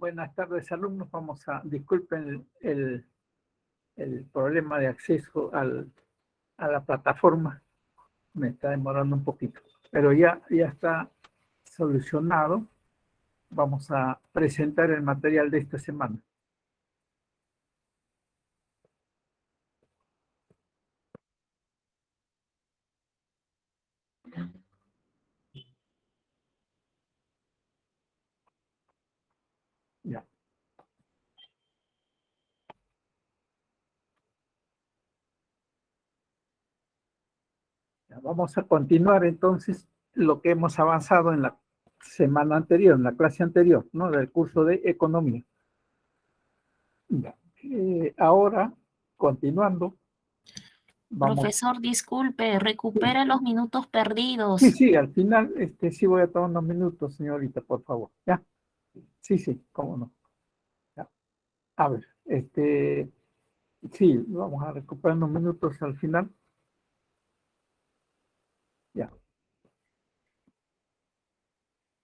Buenas tardes, alumnos. Disculpen el problema de acceso a la plataforma. Me está demorando un poquito, pero ya está solucionado. Vamos a presentar el material de esta semana. Ya. Vamos a continuar entonces lo que hemos avanzado en la semana anterior, en la clase anterior, ¿no? Del curso de economía. Ya. Ahora, continuando, Profesor, disculpe, recupera los minutos perdidos. Sí, al final, sí voy a tomar unos minutos, señorita, por favor. ¿Ya? Sí, cómo no. Ya. A ver, sí, vamos a recuperar unos minutos al final. Ya.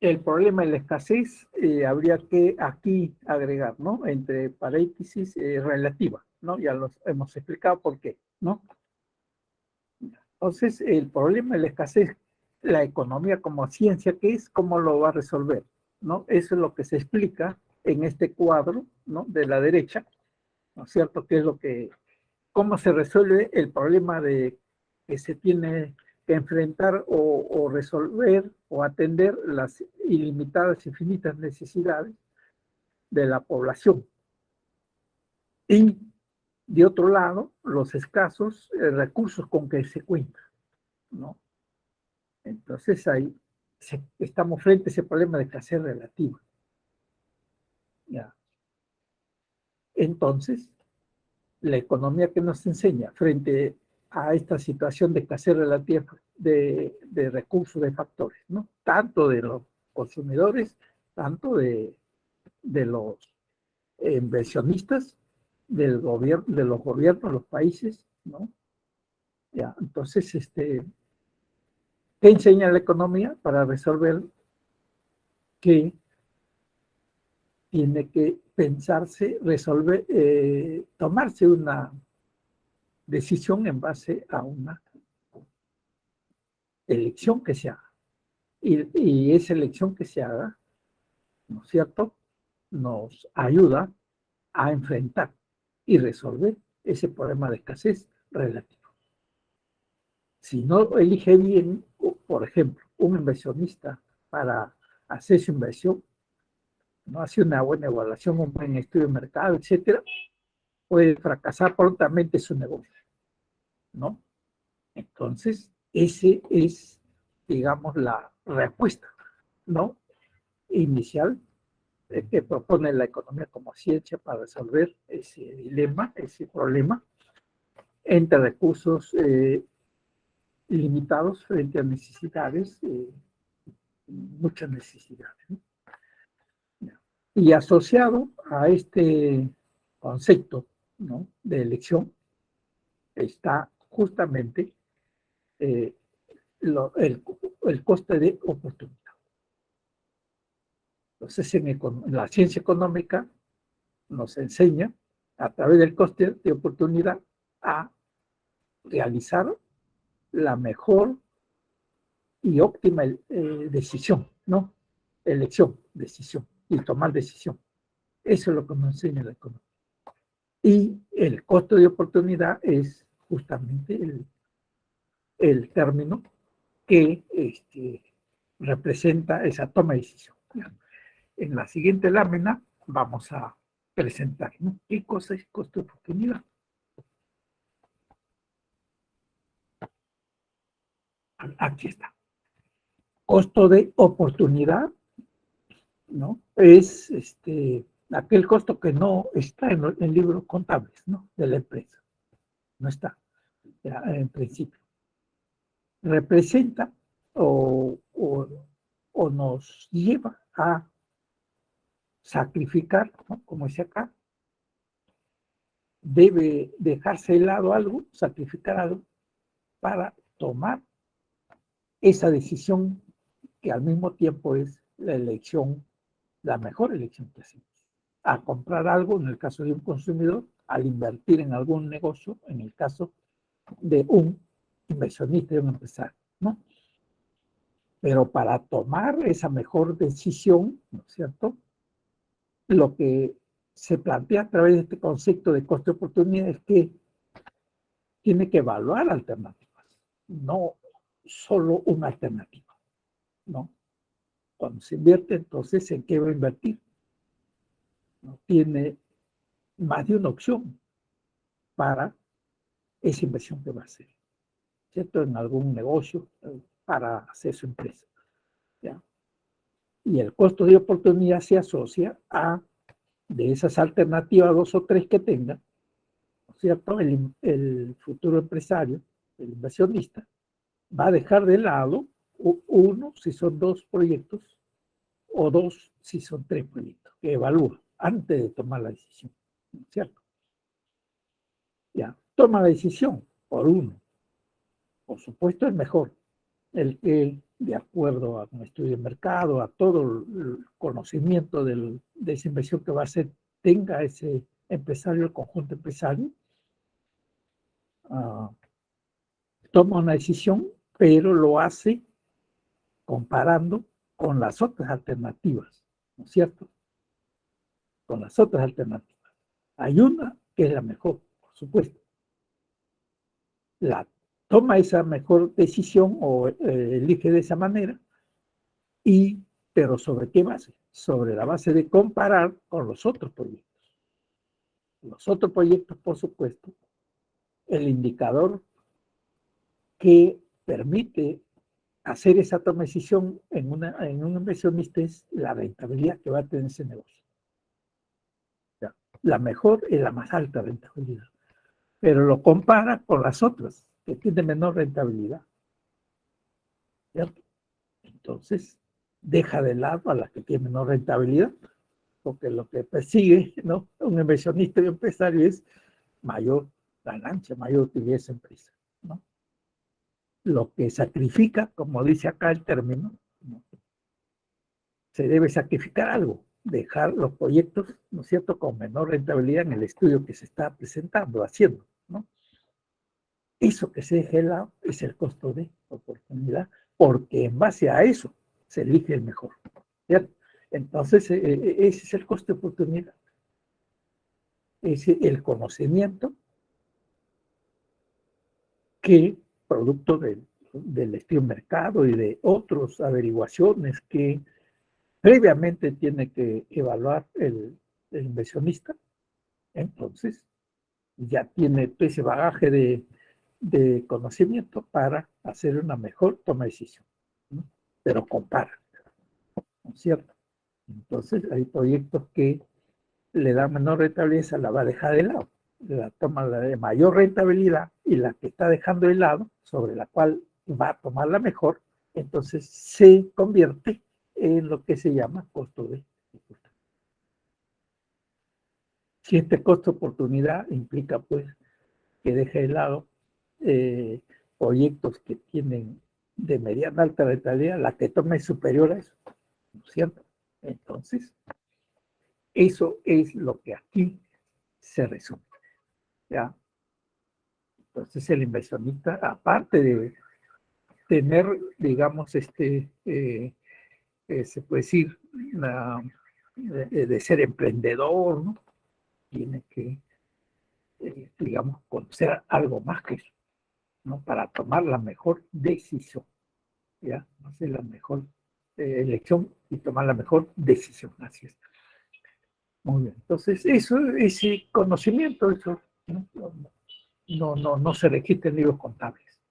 El problema de la escasez habría que aquí agregar, ¿no? Entre paréntesis, relativa, ¿no? Ya los hemos explicado por qué, ¿no? Entonces, el problema de la escasez, la economía como ciencia, ¿qué es? ¿Cómo lo va a resolver? ¿No? Eso es lo que se explica en este cuadro, ¿no? De la derecha, ¿no es cierto? ¿Qué es cómo se resuelve el problema que se tiene que enfrentar o resolver o atender las ilimitadas, infinitas necesidades de la población? Y, de otro lado, los escasos recursos con que se cuenta, ¿no? Entonces ahí estamos frente a ese problema de escasez relativa. ¿Ya? Entonces, la economía que nos enseña frente a esta situación de escasez relativa de recursos, de factores, ¿no? Tanto de los consumidores, tanto de los inversionistas, del gobierno, de los gobiernos, los países, ¿no? Ya, entonces, ¿qué enseña la economía para resolver? Que tiene que pensarse, resolver, tomarse una decisión en base a una elección que se haga. Y esa elección que se haga, ¿no es cierto?, nos ayuda a enfrentar y resolver ese problema de escasez relativo. Si no elige bien, por ejemplo, un inversionista para hacer su inversión, no hace una buena evaluación, un buen estudio de mercado, etcétera, puede fracasar prontamente su negocio, ¿no? Entonces, ese es, digamos, la respuesta, ¿no?, inicial que propone la economía como ciencia para resolver ese dilema, ese problema entre recursos limitados frente a necesidades, muchas necesidades, ¿no? Y asociado a este concepto, ¿no?, de elección está justamente el coste de oportunidad. Entonces, en la ciencia económica nos enseña a través del coste de oportunidad a realizar la mejor y óptima decisión, ¿no? Elección, decisión, y tomar decisión. Eso es lo que nos enseña la economía. Y el costo de oportunidad es justamente el término que representa esa toma de decisión. En la siguiente lámina vamos a presentar, ¿no?, qué cosa es costo de oportunidad. Aquí está. Costo de oportunidad, ¿no?, es aquel costo que no está en libros contables, ¿no?, de la empresa. No está, ya, en principio. Representa o nos lleva a sacrificar, ¿no?, como dice acá, debe dejarse de lado algo, sacrificar algo para tomar esa decisión que al mismo tiempo es la elección, la mejor elección que hacemos, a comprar algo, en el caso de un consumidor, al invertir en algún negocio, en el caso de un inversionista y un empresario, ¿no? Pero para tomar esa mejor decisión, ¿no es cierto? Lo que se plantea a través de este concepto de coste de oportunidad es que tiene que evaluar alternativas, no solo una alternativa, ¿no? Cuando se invierte, entonces, ¿en qué va a invertir? ¿No? Tiene más de una opción para esa inversión que va a hacer, ¿cierto? En algún negocio para hacer su empresa, ¿ya? Y el costo de oportunidad se asocia a, de esas alternativas, 2 o 3 que tenga, ¿no es cierto? El futuro empresario, el inversionista, va a dejar de lado uno si son 2 proyectos o 2 si son 3 proyectos, que evalúa antes de tomar la decisión, ¿no es cierto? Ya, toma la decisión por uno. Por supuesto, es mejor el que, de acuerdo a un estudio de mercado, a todo el conocimiento de esa inversión que va a hacer, tenga ese empresario, el conjunto empresario, toma una decisión, pero lo hace comparando con las otras alternativas, ¿no es cierto? Con las otras alternativas. Hay una que es la mejor, por supuesto. La toma esa mejor decisión o elige de esa manera, pero ¿sobre qué base? Sobre la base de comparar con los otros proyectos. Los otros proyectos, por supuesto, el indicador que permite hacer esa toma de decisión en un inversionista es la rentabilidad que va a tener ese negocio. Ya, la mejor y la más alta rentabilidad. Pero lo compara con las otras, que tienen menor rentabilidad. ¿Cierto? Entonces, deja de lado a las que tienen menor rentabilidad, porque lo que persigue, ¿no?, un inversionista y un empresario es mayor ganancia, mayor utilidad de esa empresa, ¿no? Lo que sacrifica, como dice acá el término, ¿no?, se debe sacrificar algo, dejar los proyectos, ¿no es cierto?, con menor rentabilidad en el estudio que se está presentando, haciendo, ¿no? Eso que se deja de lado es el costo de oportunidad, porque en base a eso se elige el mejor, ¿cierto? Entonces, ese es el costo de oportunidad. Es el conocimiento que, producto del estudio de mercado y de otras averiguaciones que previamente tiene que evaluar el inversionista, entonces ya tiene ese bagaje de conocimiento para hacer una mejor toma de decisión, ¿no? Pero compara, ¿no es cierto? Entonces hay proyectos que le dan menor rentabilidad, esa la va a dejar de lado. La toma la de mayor rentabilidad y la que está dejando de lado, sobre la cual va a tomar la mejor, entonces se convierte en lo que se llama costo de oportunidad. Si este costo de oportunidad implica, pues, que deje de lado proyectos que tienen de mediana alta rentabilidad, la que toma es superior a eso, ¿no es cierto? Entonces, eso es lo que aquí se resume, ¿ya? Entonces, el inversionista, aparte de tener, digamos, se puede decir, de ser emprendedor, ¿no?, tiene que, digamos, conocer algo más que eso, ¿no?, para tomar la mejor decisión, ¿ya? Hacer la mejor elección y tomar la mejor decisión. Así es. Muy bien. Entonces, ese conocimiento, eso no se registra en libros contables.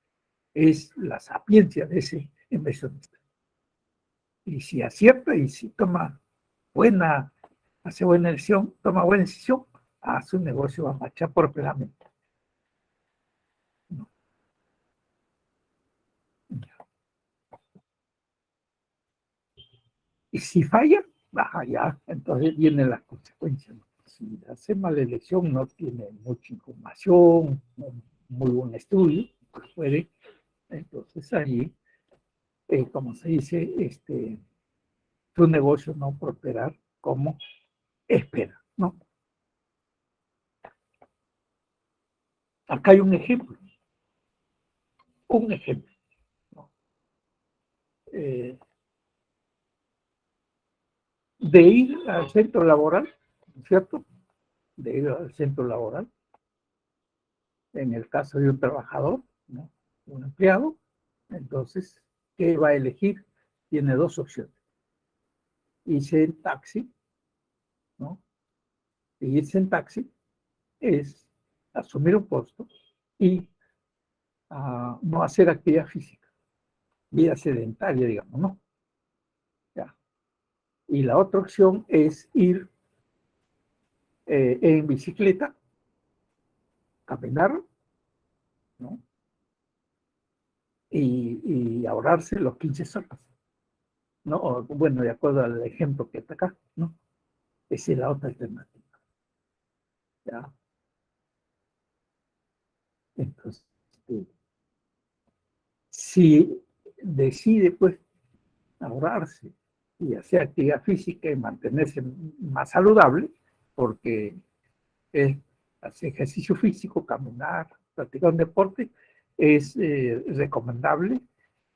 Es la sapiencia de ese inversionista. Y si acierta y si hace buena elección, toma buena decisión, a su negocio va a marchar propiamente. ¿No? Y si falla, baja ya, entonces vienen las consecuencias. Si hace mala elección, no tiene mucha información, muy buen estudio, pues puede, entonces ahí, como se dice, tu negocio no prosperar como espera. ¿no? Acá hay un ejemplo, ¿no? De ir al centro laboral, ¿cierto? De ir al centro laboral, en el caso de un trabajador, ¿no? Un empleado, entonces, ¿qué va a elegir? Tiene dos opciones. Irse en taxi, ¿no? Y irse en taxi es asumir un costo y no hacer actividad física, vida sedentaria, digamos, ¿no? Ya. Y la otra opción es ir en bicicleta, caminar, ¿no? Y ahorrarse los 15 soles, ¿no? O, bueno, de acuerdo al ejemplo que está acá, ¿no? Esa es la otra alternativa, ¿ya? Entonces, si decide, pues, ahorrarse y hacer actividad física y mantenerse más saludable, porque es hacer ejercicio físico, caminar, practicar un deporte, es recomendable,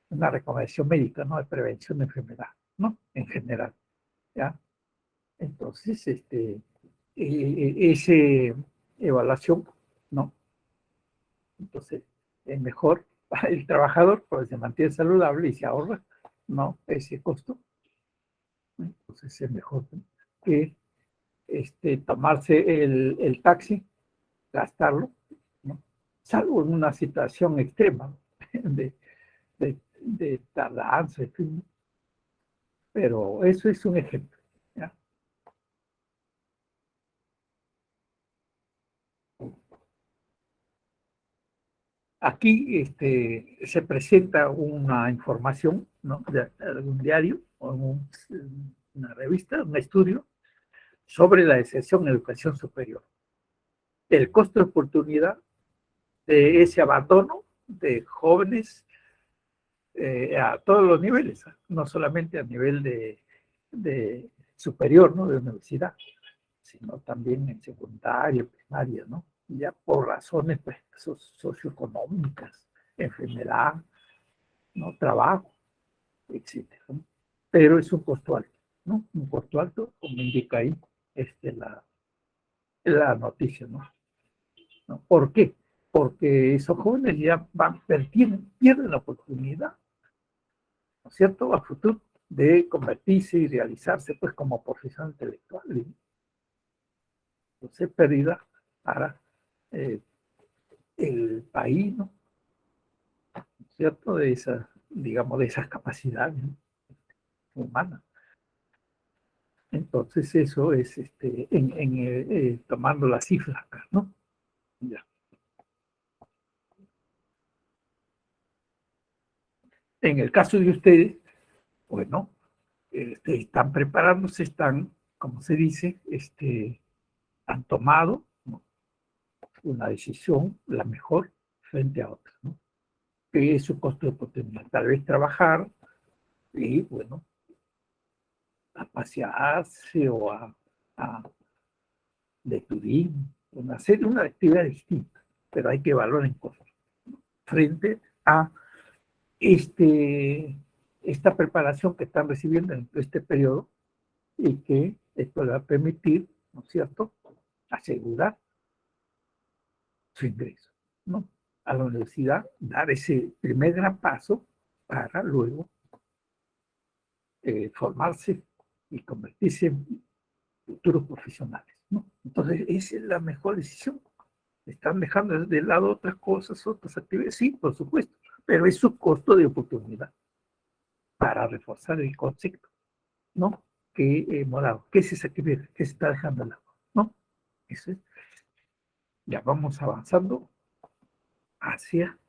una recomendación médica, ¿no? De prevención de enfermedad, ¿no? En general, ¿ya? Entonces, esa evaluación, ¿no? Entonces, es mejor para el trabajador, porque se mantiene saludable y se ahorra, ¿no? Ese costo. Entonces, es mejor que tomarse el taxi, gastarlo, ¿no? Salvo en una situación extrema de tardanza, en fin. Pero eso es un ejemplo, ¿ya? Aquí se presenta una información, ¿no? De algún diario o una revista, un estudio sobre la deserción en educación superior. El costo de oportunidad de ese abandono de jóvenes a todos los niveles, no solamente a nivel de superior, ¿no? De universidad, sino también en secundaria, primaria, ¿no? Ya por razones pues, socioeconómicas, enfermedad, ¿no? Trabajo, etcétera, ¿no? Pero es un costo alto, ¿no? Un costo alto, como indica ahí la noticia, ¿no? ¿No? ¿Por qué? Porque esos jóvenes ya pierden la oportunidad, ¿no es cierto?, a futuro de convertirse y realizarse pues como profesional intelectual. Entonces, pérdida para eh, el país, ¿no? ¿Cierto? De esas, digamos, de esas capacidades, ¿no? Humanas. Entonces, eso es tomando las cifras acá, ¿no? Ya. En el caso de ustedes, bueno, están preparándose, están, como se dice, han tomado, ¿no?, una decisión, la mejor, frente a otra, ¿no? Que es su costo de oportunidad. Tal vez trabajar y, bueno, a pasearse o a de turismo, hacer una actividad distinta, pero hay que evaluar en cosas frente a esta preparación que están recibiendo en este periodo y que esto le va a permitir, ¿no es cierto?, asegurar su ingreso, ¿no?, a la universidad, dar ese primer gran paso para luego formarse y convertirse en futuros profesionales, ¿no? Entonces, esa es la mejor decisión. Están dejando de lado otras cosas, otras actividades, sí, por supuesto, pero es su costo de oportunidad para reforzar el concepto, ¿no? Que morado, ¿qué es esa actividad? ¿Qué se está dejando de lado? ¿No? Eso es. Ya vamos avanzando hacia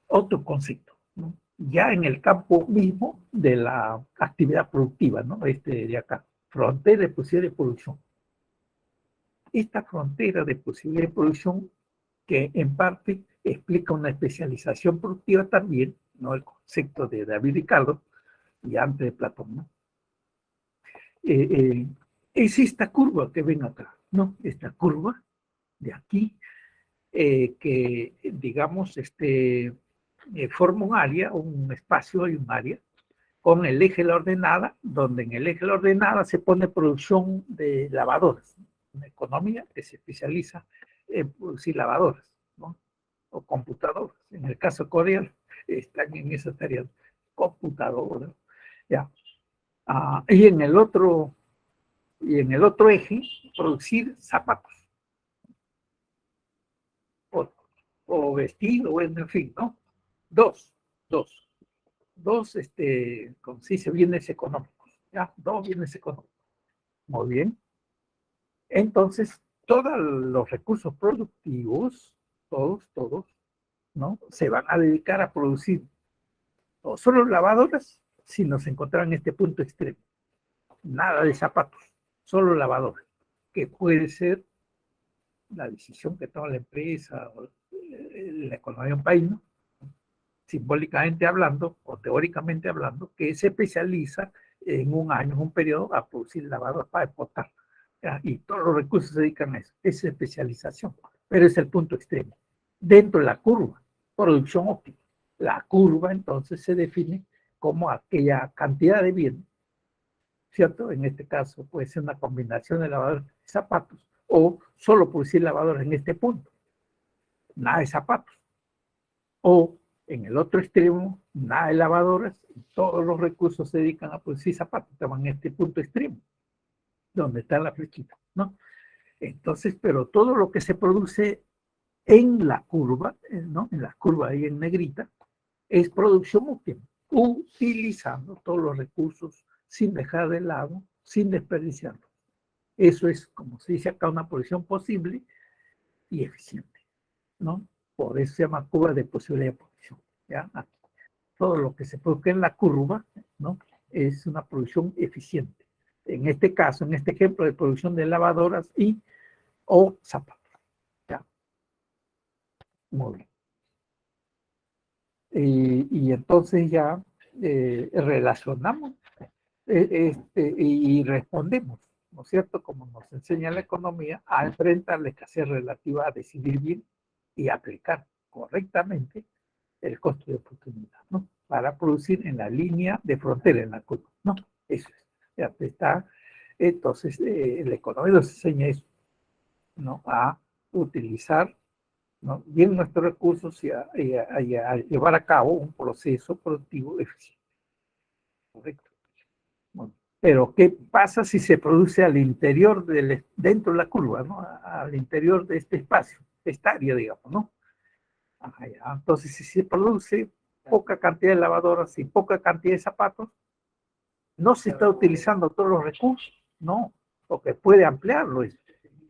otro concepto, ¿no? Ya en el campo mismo de la actividad productiva, ¿no? De acá, frontera de posibilidad de producción. Esta frontera de posibilidad de producción que en parte explica una especialización productiva también, ¿no?, el concepto de David Ricardo y antes de Platón, ¿no? es esta curva que ven acá, ¿no? Esta curva de aquí, que digamos, forma un área, un espacio y un área, con el eje de la ordenada, donde en el eje de la ordenada se pone producción de lavadoras, una economía que se especializa en producir lavadoras, ¿no? O computadoras. En el caso coreano, están en esa tarea, computadoras, ¿ya? Y en el otro eje, producir zapatos, o, o vestido, en fin, ¿no? Dos, dos, como se dice, bienes económicos, ¿ya? Dos bienes económicos. Muy bien. Entonces, todos los recursos productivos, todos, ¿no? Se van a dedicar a producir no solo lavadoras, sino se encontrarán en este punto extremo. Nada de zapatos, solo lavadoras, que puede ser la decisión que toma la empresa o la economía de un país, ¿no? Simbólicamente hablando o teóricamente hablando, que se especializa en un año, en un periodo, a producir lavadoras para exportar. Y todos los recursos se dedican a eso. Esa especialización, pero es el punto extremo. Dentro de la curva, producción óptima. La curva entonces se define como aquella cantidad de bienes, ¿cierto? En este caso puede ser una combinación de lavadoras y zapatos, o solo producir lavadoras en este punto, nada de zapatos. O en el otro extremo, nada de lavadoras, todos los recursos se dedican a producir zapatos, estaban en este punto extremo, donde está la flechita, ¿no? Entonces, pero todo lo que se produce en la curva, ¿no? En la curva ahí en negrita, es producción óptima, utilizando todos los recursos sin dejar de lado, sin desperdiciarlos. Eso es, como se dice acá, una producción posible y eficiente, ¿no? Por eso se llama curva de posibilidad de producción, ¿ya? Todo lo que se produce en la curva, ¿no? Es una producción eficiente. En este caso, en este ejemplo de producción de lavadoras o zapatos. ¿Ya? Muy bien. Y entonces ya relacionamos y respondemos, ¿no es cierto? Como nos enseña la economía, a enfrentar la escasez relativa, a decidir bien y aplicar correctamente el costo de oportunidad, ¿no? Para producir en la línea de frontera, en la curva, ¿no? Eso es. Ya está. Entonces, la economía nos enseña eso, ¿no? A utilizar, ¿no? bien nuestros recursos y a llevar a cabo un proceso productivo eficiente. Correcto. Bueno, pero, ¿qué pasa si se produce al interior, dentro de la curva, ¿no? Al interior de este espacio, esta área, digamos, ¿no? Entonces, si se produce poca cantidad de lavadoras y poca cantidad de zapatos, no se está utilizando todos los recursos, no, porque puede ampliarlo,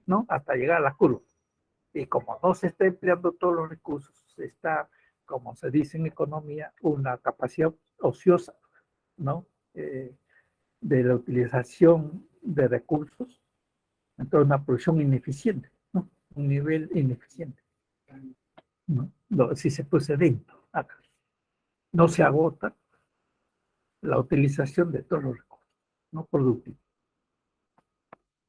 ¿no? Hasta llegar a la curva. Y como no se está empleando todos los recursos, está, como se dice en economía, una capacidad ociosa, ¿no? De la utilización de recursos, entonces una producción ineficiente, ¿no? Un nivel ineficiente, ¿no? Si se puede dentro, acá. No se agota la utilización de todos los recursos, no productivos.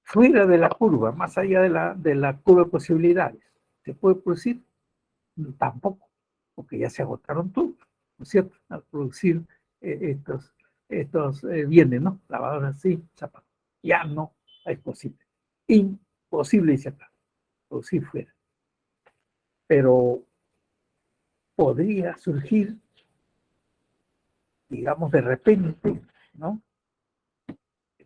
Fuera de la curva, más allá de la curva de posibilidades, ¿se puede producir? Tampoco, porque ya se agotaron todos, ¿no es cierto? Al producir estos bienes, ¿no? Lavadoras sí, zapatos. Ya no es posible. Imposible, dice acá, producir fuera. Pero podría surgir, digamos, de repente, ¿no?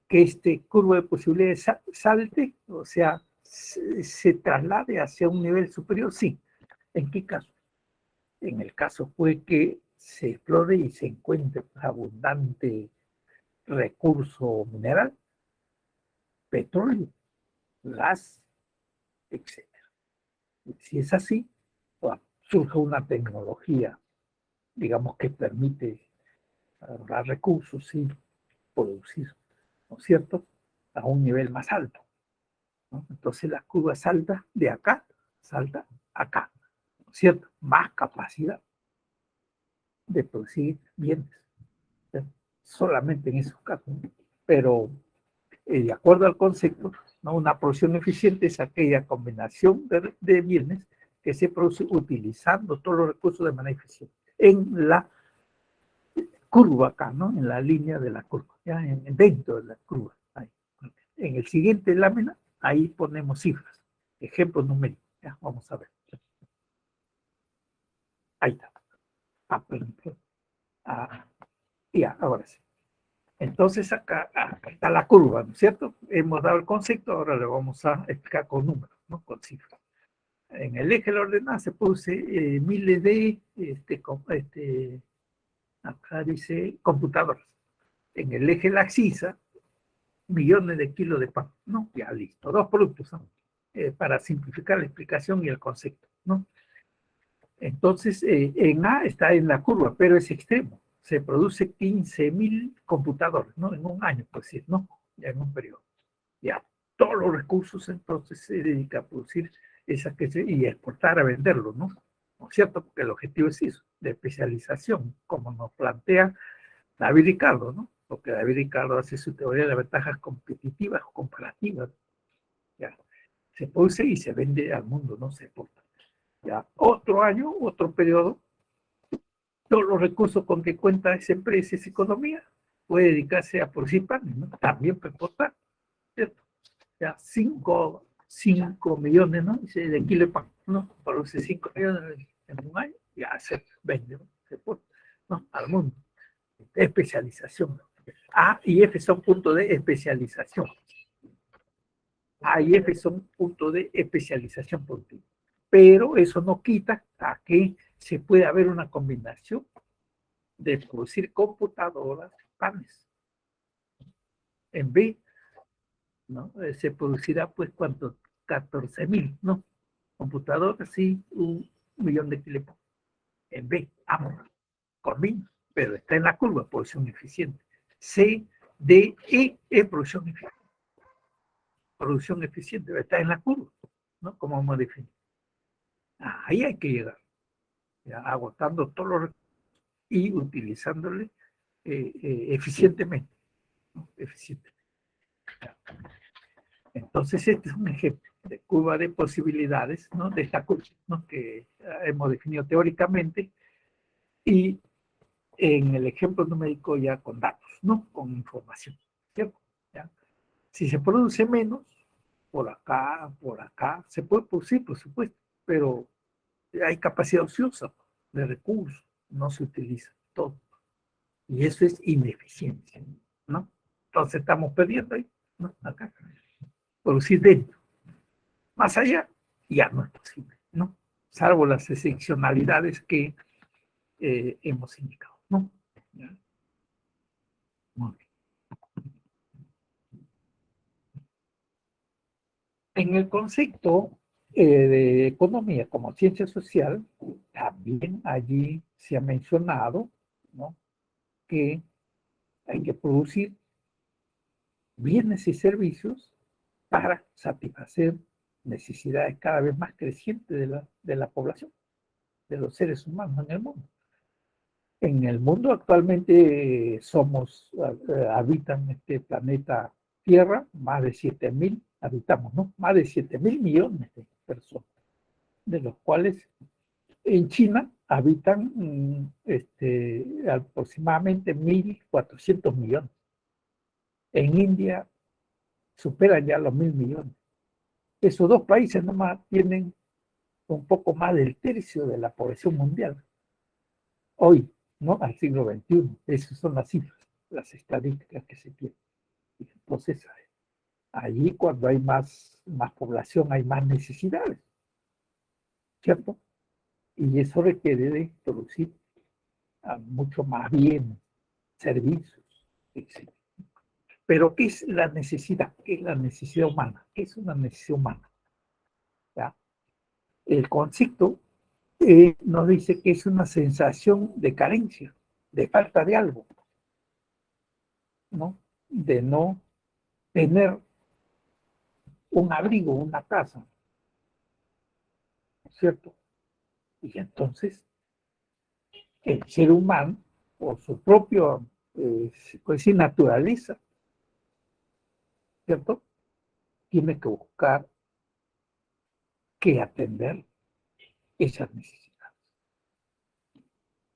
Que este curva de posibilidades salte, o sea, se traslade hacia un nivel superior, sí. ¿En qué caso? En el caso fue que se explore y se encuentre abundante recurso mineral, petróleo, gas, etcétera. Si es así, surge una tecnología, digamos, que permite ahorrar recursos y producir, ¿no es cierto?, a un nivel más alto, ¿no? Entonces la curva salta de acá, salta acá, ¿no es cierto? Más capacidad de producir bienes, ¿sí? Solamente en esos casos. Pero de acuerdo al concepto, ¿no? Una producción eficiente es aquella combinación de bienes que se produce utilizando todos los recursos de manera eficiente. En la curva acá, ¿no? En la línea de la curva, ya dentro de la curva. Ahí. En el siguiente lámina, ahí ponemos cifras, ejemplos numéricos. Ya, vamos a ver. Ahí está. Ya, ahora sí. Entonces acá está la curva, ¿no es cierto? Hemos dado el concepto, ahora le vamos a explicar con números, ¿no? Con cifras. En el eje de la ordenada se produce miles de, acá dice, computadoras. En el eje de la axisa, millones de kilos de pan, ¿no? Ya listo, dos productos, ¿no? Para simplificar la explicación y el concepto, ¿no? Entonces, en A está en la curva, pero es extremo. Se produce 15.000 computadores, ¿no? En un año, pues sí, ¿no? Ya en un periodo. Ya, todos los recursos entonces se dedica a producir esas y exportar a venderlos, ¿no? ¿No es cierto? Porque el objetivo es eso, de especialización, como nos plantea David Ricardo, ¿no? Porque David Ricardo hace su teoría de las ventajas competitivas o comparativas. Ya, se produce y se vende al mundo, no se exporta. Ya, otro año, otro periodo, todos los recursos con que cuenta esa empresa, esa economía, puede dedicarse a producir panes, ¿no? También puede exportar, ¿cierto? Ya 5 millones, ¿no? De kilo de pan, ¿no? Produce 5 millones en un año, ya se vende, ¿no? Se exporta, ¿no? Al mundo. Especialización. A y F son puntos de especialización. A y F son puntos de especialización productiva. Pero eso no quita a que se puede haber una combinación de producir computadoras, panes. En B, ¿no? Se producirá, pues, ¿cuánto? 14.000, ¿no? Computadoras y 1.000.000 de kilos. En B, ambos, combina, pero está en la curva, producción eficiente. C, D, E, es producción eficiente. Producción eficiente, está en la curva, ¿no? Como hemos definido. Ahí hay que llegar, ya, agotando todos los recursos y utilizándole eficientemente, ¿no? Eficientemente. Entonces, este es un ejemplo de curva de posibilidades, ¿no? De esta curva, ¿no? Que hemos definido teóricamente y en el ejemplo numérico ya con datos, ¿no? Con información, ¿cierto? ¿Ya? Si se produce menos, por acá, se puede producir, por supuesto, pero hay capacidad ociosa de recursos, no se utiliza todo. Y eso es ineficiencia, ¿no? Entonces estamos perdiendo ahí, ¿no? Acá. Producir dentro. Más allá, ya no es posible, ¿no? Salvo las excepcionalidades que hemos indicado, ¿no? ¿Ya? Muy bien. En el concepto de economía como ciencia social, también allí se ha mencionado, ¿no? Que hay que producir bienes y servicios para satisfacer necesidades cada vez más crecientes de la población, de los seres humanos en el mundo. En el mundo actualmente habitan este planeta Tierra, más de 7.000 habitamos, ¿no? Más de 7.000 millones de personas, de los cuales en China habitan aproximadamente 1.400 millones. En India superan ya los 1.000 millones. Esos dos países nomás tienen un poco más del tercio de la población mundial. Hoy, ¿no? Al siglo XXI. Esas son las cifras, las estadísticas que se tienen. Entonces, allí cuando hay más población hay más necesidades, ¿cierto? Y eso requiere de producir mucho más bien servicios, etc. Pero ¿qué es la necesidad? ¿Qué es la necesidad humana? ¿Qué es una necesidad humana? ¿Ya? El concepto nos dice que es una sensación de carencia, de falta de algo, ¿no? De no tener un abrigo, una casa, ¿cierto? Y entonces el ser humano, por su propia pues, naturaleza, ¿cierto? Tiene que buscar que atender esas necesidades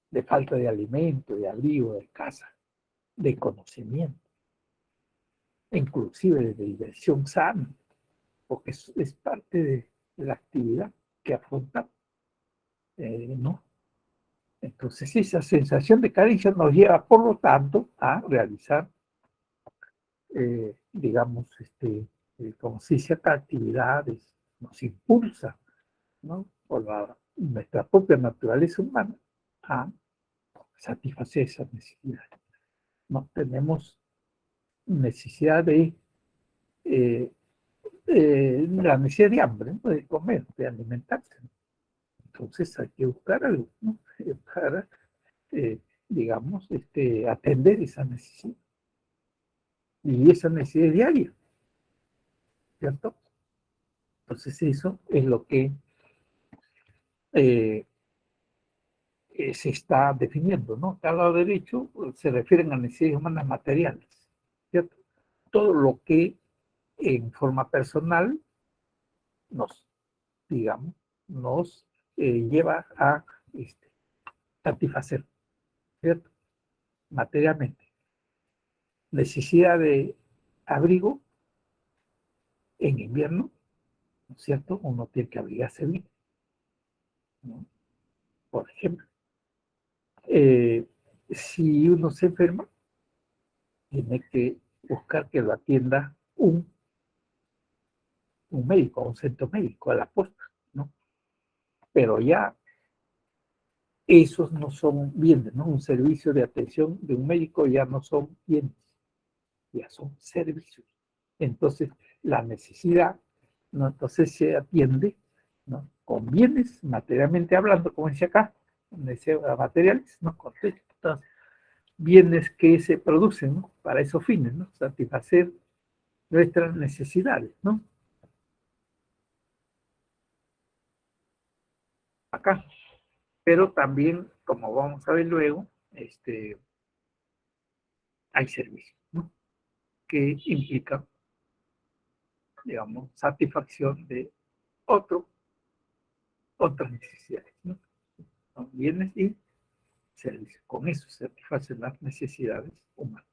de falta de alimento, de abrigo, de casa, de conocimiento, inclusive de diversión sana, porque es parte de la actividad que afronta, ¿no? Entonces, esa sensación de carencia nos lleva, por lo tanto, a realizar, digamos, como se dice acá, actividades, nos impulsa, ¿no? Por nuestra propia naturaleza humana a satisfacer esas necesidades. No tenemos necesidad eh, la necesidad de hambre, ¿no? De comer, de alimentarse. Entonces hay que buscar algo, ¿no? Para, digamos, atender esa necesidad. Y esa necesidad diaria, ¿cierto? Entonces eso es lo que eh, se está definiendo, ¿no? Al lado derecho se refieren a necesidades humanas materiales, ¿cierto? Todo lo que en forma personal nos, digamos, nos lleva a satisfacer, ¿cierto? Materialmente. Necesidad de abrigo en invierno, ¿no es cierto? Uno tiene que abrigarse bien, ¿no? Por ejemplo, si uno se enferma, tiene que buscar que lo atienda un médico, un centro médico a la posta, ¿no? Pero ya esos no son bienes, ¿no? Un servicio de atención de un médico ya no son bienes, ya son servicios. Entonces, la necesidad, ¿no? Entonces se atiende, ¿no? Con bienes, materialmente hablando, como dice acá, materiales, ¿no? Con estos bienes que se producen, ¿no? Para esos fines, ¿no? Satisfacer nuestras necesidades, ¿no? Acá. Pero también, como vamos a ver luego, hay servicios, ¿no? Que implican, digamos, satisfacción de otras necesidades, ¿no? Son bienes y servicios. Con eso se satisfacen las necesidades humanas.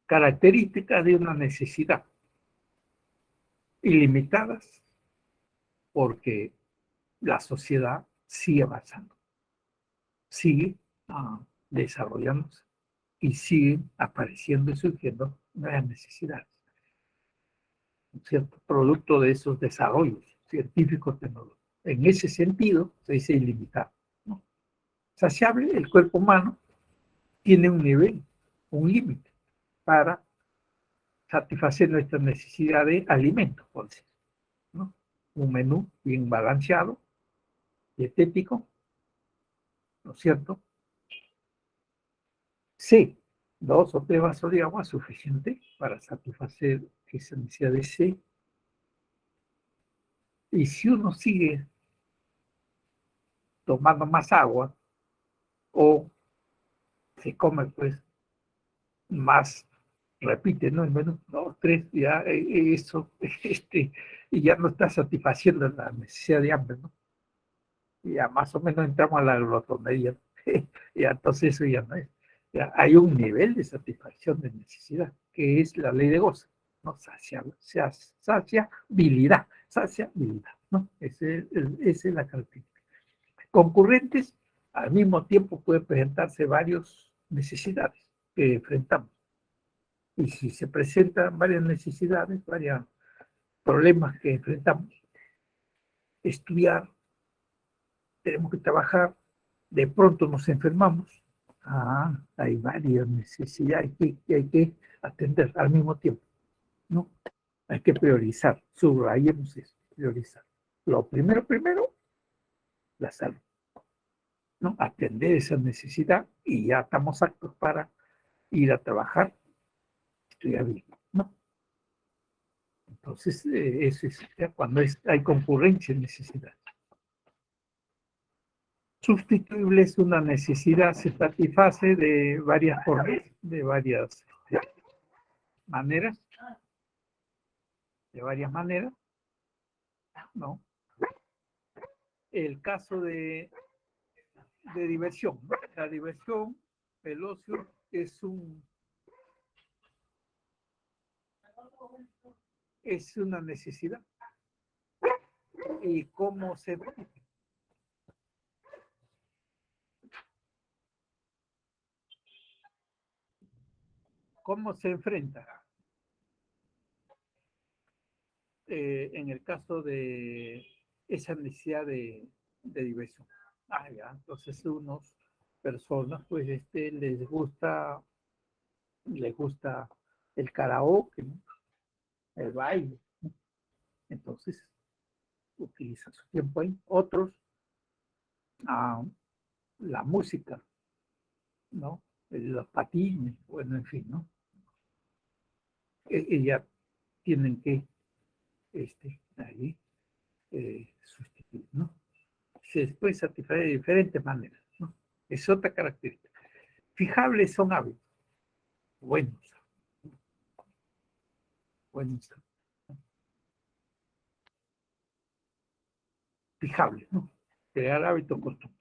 Características de una necesidad ilimitadas porque la sociedad sigue avanzando, sigue desarrollándose y siguen apareciendo y surgiendo nuevas necesidades, ¿cierto? Producto de esos desarrollos científicos tecnológicos. En ese sentido, se dice ilimitado, ¿no? Saciable, el cuerpo humano tiene un nivel, un límite para satisfacer nuestra necesidad de alimentos, por decir, ¿no? Un menú bien balanceado, dietético, ¿no es cierto? C, 2 o 3 vasos de agua suficiente para satisfacer esa necesidad de C. Y si uno sigue tomando más agua o se come pues más, repite, ¿no? En menos 2, 3, ya eso, y ya no está satisfaciendo la necesidad de hambre, ¿no? Y ya más o menos entramos a la glotonería, y entonces eso ya no es. Ya hay un nivel de satisfacción de necesidad, que es la ley de gozo, ¿no? Saciabilidad, ¿no? Esa es la característica. Concurrentes, al mismo tiempo pueden presentarse varias necesidades que enfrentamos. Y si se presentan varias necesidades, varios problemas que enfrentamos, estudiar, tenemos que trabajar, de pronto nos enfermamos, hay varias necesidades que hay que atender al mismo tiempo, ¿no? Hay que priorizar, subrayemos eso, priorizar. Lo primero, la salud, ¿no? Atender esa necesidad y ya estamos aptos para ir a trabajar, estudiar bien, ¿no? Entonces, eso es ya cuando hay concurrencia en necesidad. sustituible es una necesidad, se satisface de varias formas, de varias maneras, ¿no? El caso de diversión, ¿no? La diversión, el ocio, es una necesidad. ¿Y cómo se enfrenta? En el caso de esa necesidad de diversión. Ya, entonces unas personas, pues, les gusta el karaoke, ¿no? El baile, ¿no? Entonces utilizan su tiempo ahí. Otros, la música, ¿no? Los patines, bueno, en fin, ¿no? Ya tienen que ahí sustituir, ¿no? Se puede satisfacer de diferentes maneras, ¿no? Es otra característica. Fijables son hábitos. Buenos. Fijables, ¿no? Crear hábitos costumbres.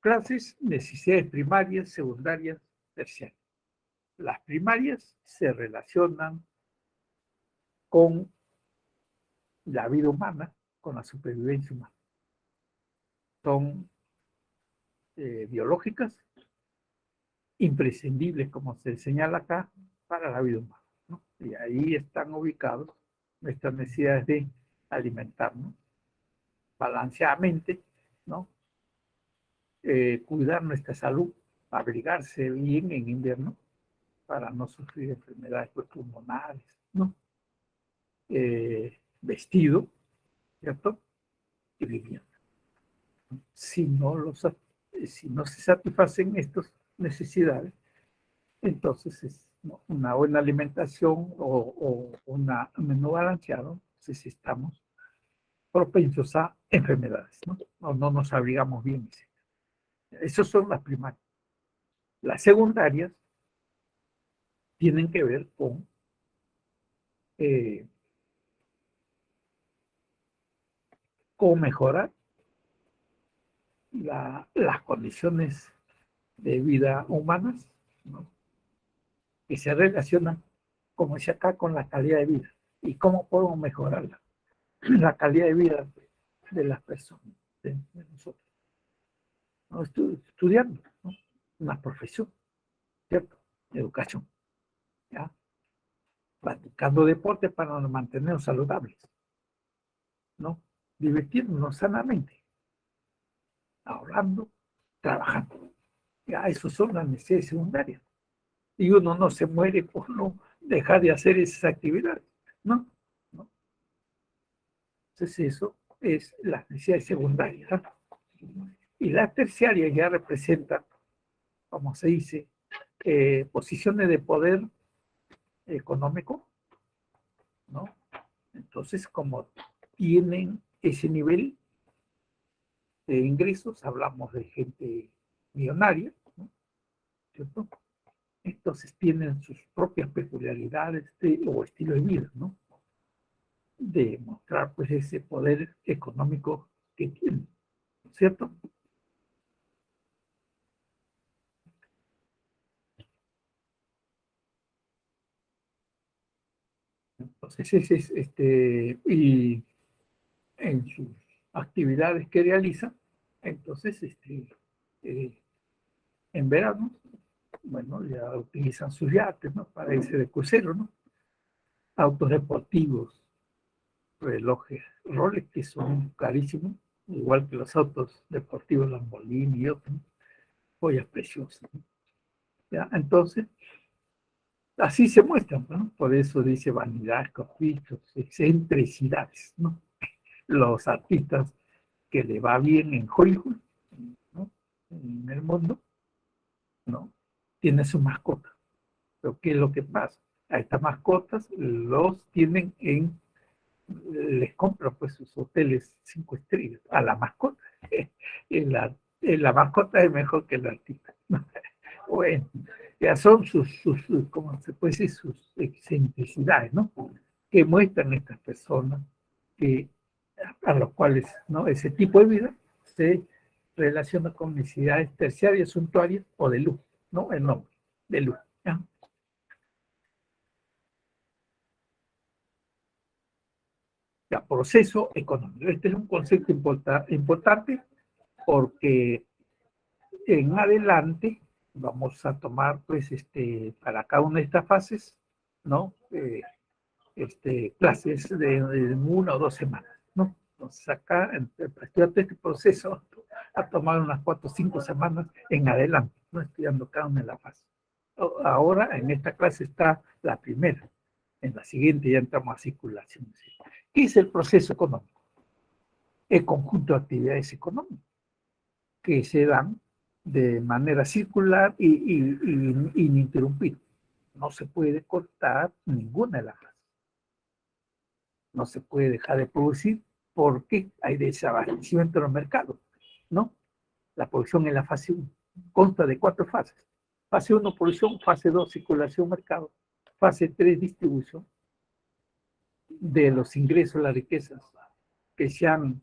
Clases, necesidades primarias, secundarias, terciarias. Las primarias se relacionan con la vida humana, con la supervivencia humana. Son biológicas, imprescindibles, como se señala acá, para la vida humana, ¿no? Y ahí están ubicados nuestras necesidades de alimentarnos balanceadamente, ¿no? Cuidar nuestra salud, abrigarse bien en invierno para no sufrir enfermedades pulmonares, ¿no? Vestido, ¿cierto? Y vivienda. Si no se satisfacen estas necesidades, entonces es, ¿no?, una buena alimentación o un menú balanceado, entonces estamos propensos a enfermedades, ¿no? O no nos abrigamos bien. Esas son las primarias. Las secundarias tienen que ver con cómo mejorar las condiciones de vida humanas, ¿no?, que se relacionan, como dice acá, con la calidad de vida y cómo podemos mejorar la calidad de vida de las personas, de nosotros, ¿no? Estudiando, ¿no?, una profesión, ¿cierto? Educación, ¿ya? Practicando deporte para mantenernos saludables, ¿no? Divertirnos sanamente, ahorrando, trabajando. Ya, eso son las necesidades secundarias. Y uno no se muere por no dejar de hacer esas actividades, ¿no? ¿No? Entonces eso es las necesidades secundarias, ¿no? Y las terciarias ya representan, como se dice, posiciones de poder económico, ¿no? Entonces, como tienen ese nivel de ingresos, hablamos de gente millonaria, ¿no?, ¿cierto? Entonces tienen sus propias peculiaridades o estilo de vida, ¿no?, de mostrar, pues, ese poder económico que tienen, ¿cierto? Entonces, y en sus actividades que realiza, entonces, eh, en verano, bueno, ya utilizan sus yates, ¿no?, para irse de crucero, ¿no? Autos deportivos, relojes Rolex, que son carísimos, igual que los autos deportivos Lamborghini y otros, joyas preciosas, ¿no? ¿Ya? Entonces, así se muestran, ¿no? Por eso dice vanidad, caprichos, excentricidades, ¿no? Los artistas que le va bien en Hollywood, ¿no? En el mundo, ¿no? Tiene su mascota. Pero ¿qué es lo que pasa? A estas mascotas los tienen les compran pues sus hoteles 5 estrellas a la mascota. La mascota es mejor que el artista. Bueno, ya son ¿cómo se puede decir? Sus excentricidades, ¿no? Que muestran estas personas que, a los cuales, ¿no? Ese tipo de vida se relaciona con necesidades terciarias, suntuarias o de luz, ¿no? El nombre, de luz. ¿Ya? Ya, proceso económico. Este es un concepto importante porque en adelante vamos a tomar, pues, para cada una de estas fases, ¿no? Clases de 1 o 2 semanas, ¿no? Entonces acá, estudiando este proceso, a tomar unas 4 o 5 semanas en adelante, ¿no? Estudiando cada una de las fases. Ahora, en esta clase está la primera. En la siguiente ya entramos a circulación. ¿Qué es el proceso económico? El conjunto de actividades económicas que se dan de manera circular y ininterrumpida. No se puede cortar ninguna de las fases. No se puede dejar de producir porque hay desabastecimiento en los mercados, ¿no? La producción en la fase 1 consta de 4 fases. Fase 1, producción; fase 2, circulación, mercado; fase 3, distribución de los ingresos, las riquezas que se han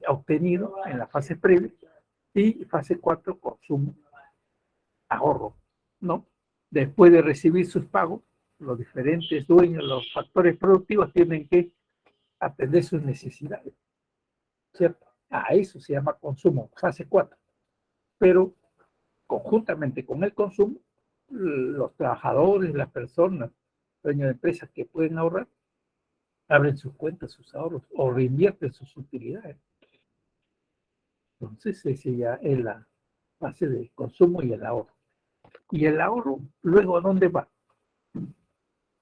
obtenido en la fase previa; y fase 4, consumo, ahorro, ¿no? Después de recibir sus pagos, los diferentes dueños, los factores productivos tienen que atender sus necesidades, ¿cierto? A eso se llama consumo, fase 4. Pero conjuntamente con el consumo, los trabajadores, las personas, dueños de empresas que pueden ahorrar, abren sus cuentas, sus ahorros, o reinvierten sus utilidades. Entonces, ese ya es la fase del consumo y el ahorro. Y el ahorro, luego, ¿a dónde va?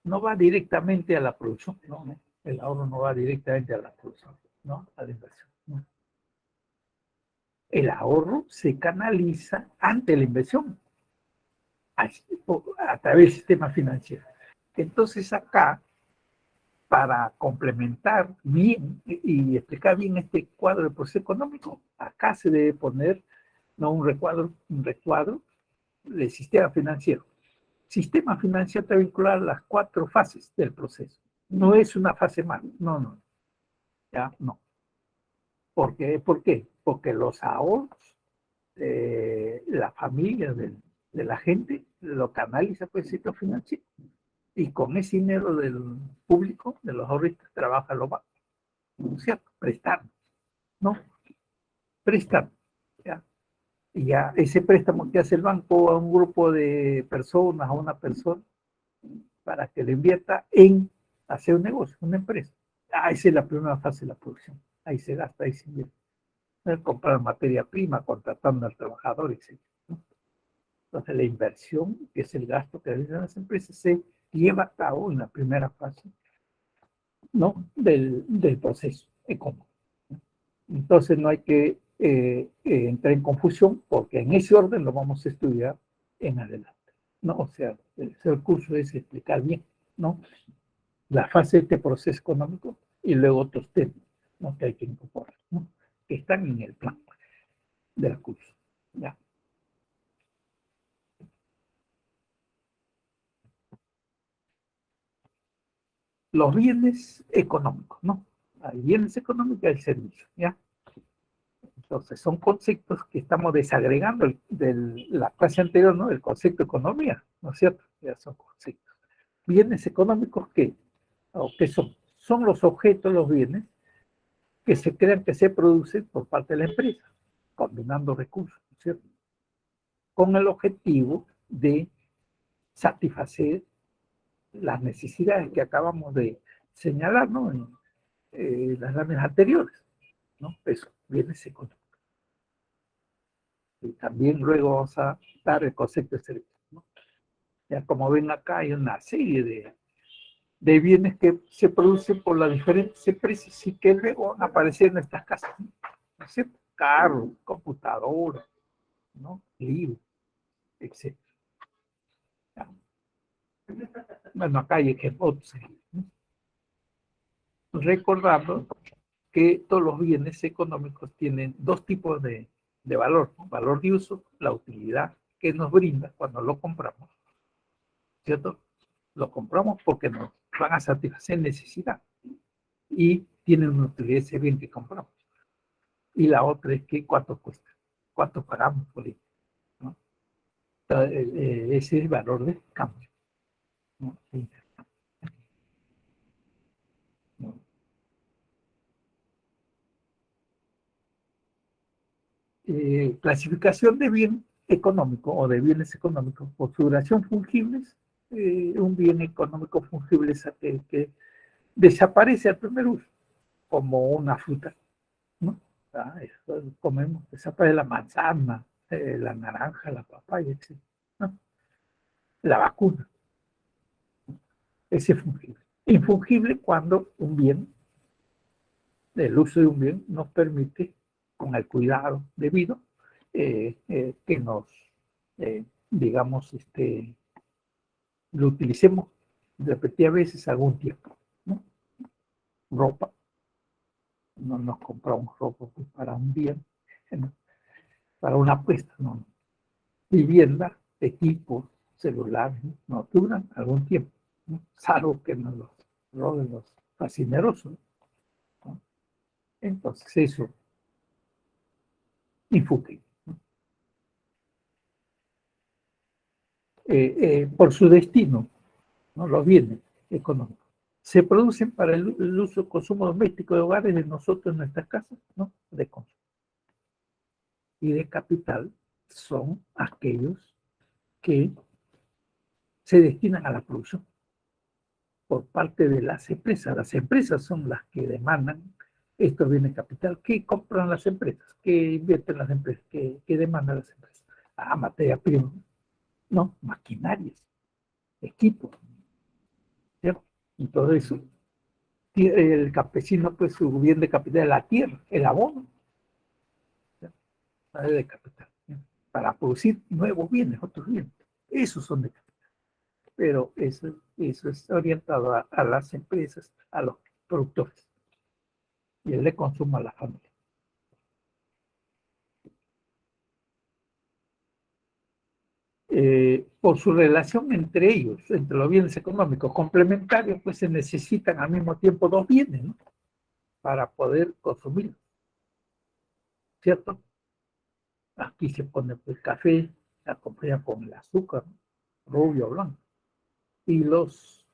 No va directamente a la producción, ¿no? El ahorro no va directamente a la producción, ¿no? A la inversión, ¿no? El ahorro se canaliza ante la inversión a través del sistema financiero. Entonces acá, para complementar bien y explicar bien este cuadro del proceso económico, acá se debe poner, ¿no?, un recuadro del sistema financiero. Sistema financiero está vinculado a las 4 fases del proceso. No es una fase más, no, ya no. ¿Por qué? Porque los ahorros, la familia de la gente lo canaliza por el sistema financiero. Y con ese dinero del público, de los ahorristas, trabaja los bancos, ¿no es cierto? Prestar, ¿no? Prestar, ¿ya? Y ya ese préstamo que hace el banco a un grupo de personas, a una persona, para que le invierta en hacer un negocio, una empresa. Esa es la primera fase de la producción. Ahí se gasta, ahí se invierte. Comprar materia prima, contratando al trabajador, etc., ¿no? Entonces, la inversión, que es el gasto que realizan las empresas, se lleva a cabo en la primera fase, ¿no?, del proceso económico. Entonces, no hay que entrar en confusión, porque en ese orden lo vamos a estudiar en adelante, ¿no? O sea, el curso es explicar bien, ¿no?, la fase de este proceso económico y luego otros temas, ¿no?, que hay que incorporar, ¿no?, que están en el plan del curso. ¿Ya? Los bienes económicos, ¿no? Hay bienes económicos y hay servicios, ¿ya? Entonces, son conceptos que estamos desagregando de la clase anterior, ¿no? El concepto de economía, ¿no es cierto? Ya son conceptos. Bienes económicos, ¿qué? ¿O qué son? Son los objetos, los bienes que se crean, que se producen por parte de la empresa, combinando recursos, ¿no es cierto?, con el objetivo de satisfacer las necesidades que acabamos de señalar, ¿no?, en las láminas anteriores, ¿no? Eso, bienes económicos. Y también luego vamos a dar el concepto de servicio, ¿no? Ya como ven acá hay una serie de bienes que se producen por las diferentes empresas y que luego van a aparecer en estas casas, ¿no? ¿no es cierto? Carros, computadoras, ¿no? Libros, etc. Bueno, acá hay ejemplos, ¿no? Recordando que todos los bienes económicos tienen dos tipos de valor, ¿no? Valor de uso, la utilidad que nos brinda cuando lo compramos, ¿cierto? Lo compramos porque nos van a satisfacer necesidad y tienen una utilidad ese bien que compramos. Y la otra es que cuánto cuesta, cuánto pagamos por ello, ¿no? Entonces, ese es el valor de cambio, ¿no? Sí. ¿No? Clasificación de bien económico o de bienes económicos por su duración fungibles. Un bien económico fungible es aquel que desaparece al primer uso, como una fruta, ¿no? Eso comemos, desaparece la manzana, la naranja, la papaya, etc., ¿no? La vacuna, ese es fungible. Infungible cuando un bien, el uso de un bien, nos permite, con el cuidado debido, que nos, digamos, lo utilicemos repetidas veces algún tiempo, ¿no? Ropa, no nos compramos ropa pues, para un bien, ¿no? Para una apuesta, no. Vivienda, equipos, celulares, ¿no? Nos duran algún tiempo, ¿no? Salvo que nos los roben los fascinerosos, ¿no? Entonces eso infundible. Por su destino, ¿no? Los bienes económicos se producen para el uso, consumo doméstico de hogares de nosotros en nuestras casas, ¿no? De consumo. Y de capital son aquellos que se destinan a la producción por parte de las empresas. Las empresas son las que demandan estos bienes de capital. ¿Qué compran las empresas? ¿Qué invierten las empresas? ¿Qué demandan las empresas? Materia prima, no, maquinarias, equipos, ¿cierto? Y todo eso, el campesino, pues su bien de capital es la tierra, el abono, ¿cierto? De capital, ¿cierto? Para producir nuevos bienes, otros bienes. Esos son de capital. Pero eso es orientado a las empresas, a los productores, y el de consumo a la familia. Por su relación entre ellos, entre los bienes económicos complementarios, pues se necesitan al mismo tiempo dos bienes, ¿no? Para poder consumir, ¿cierto? Aquí se pone pues café, se acompaña con el azúcar, ¿no? Rubio o blanco, y los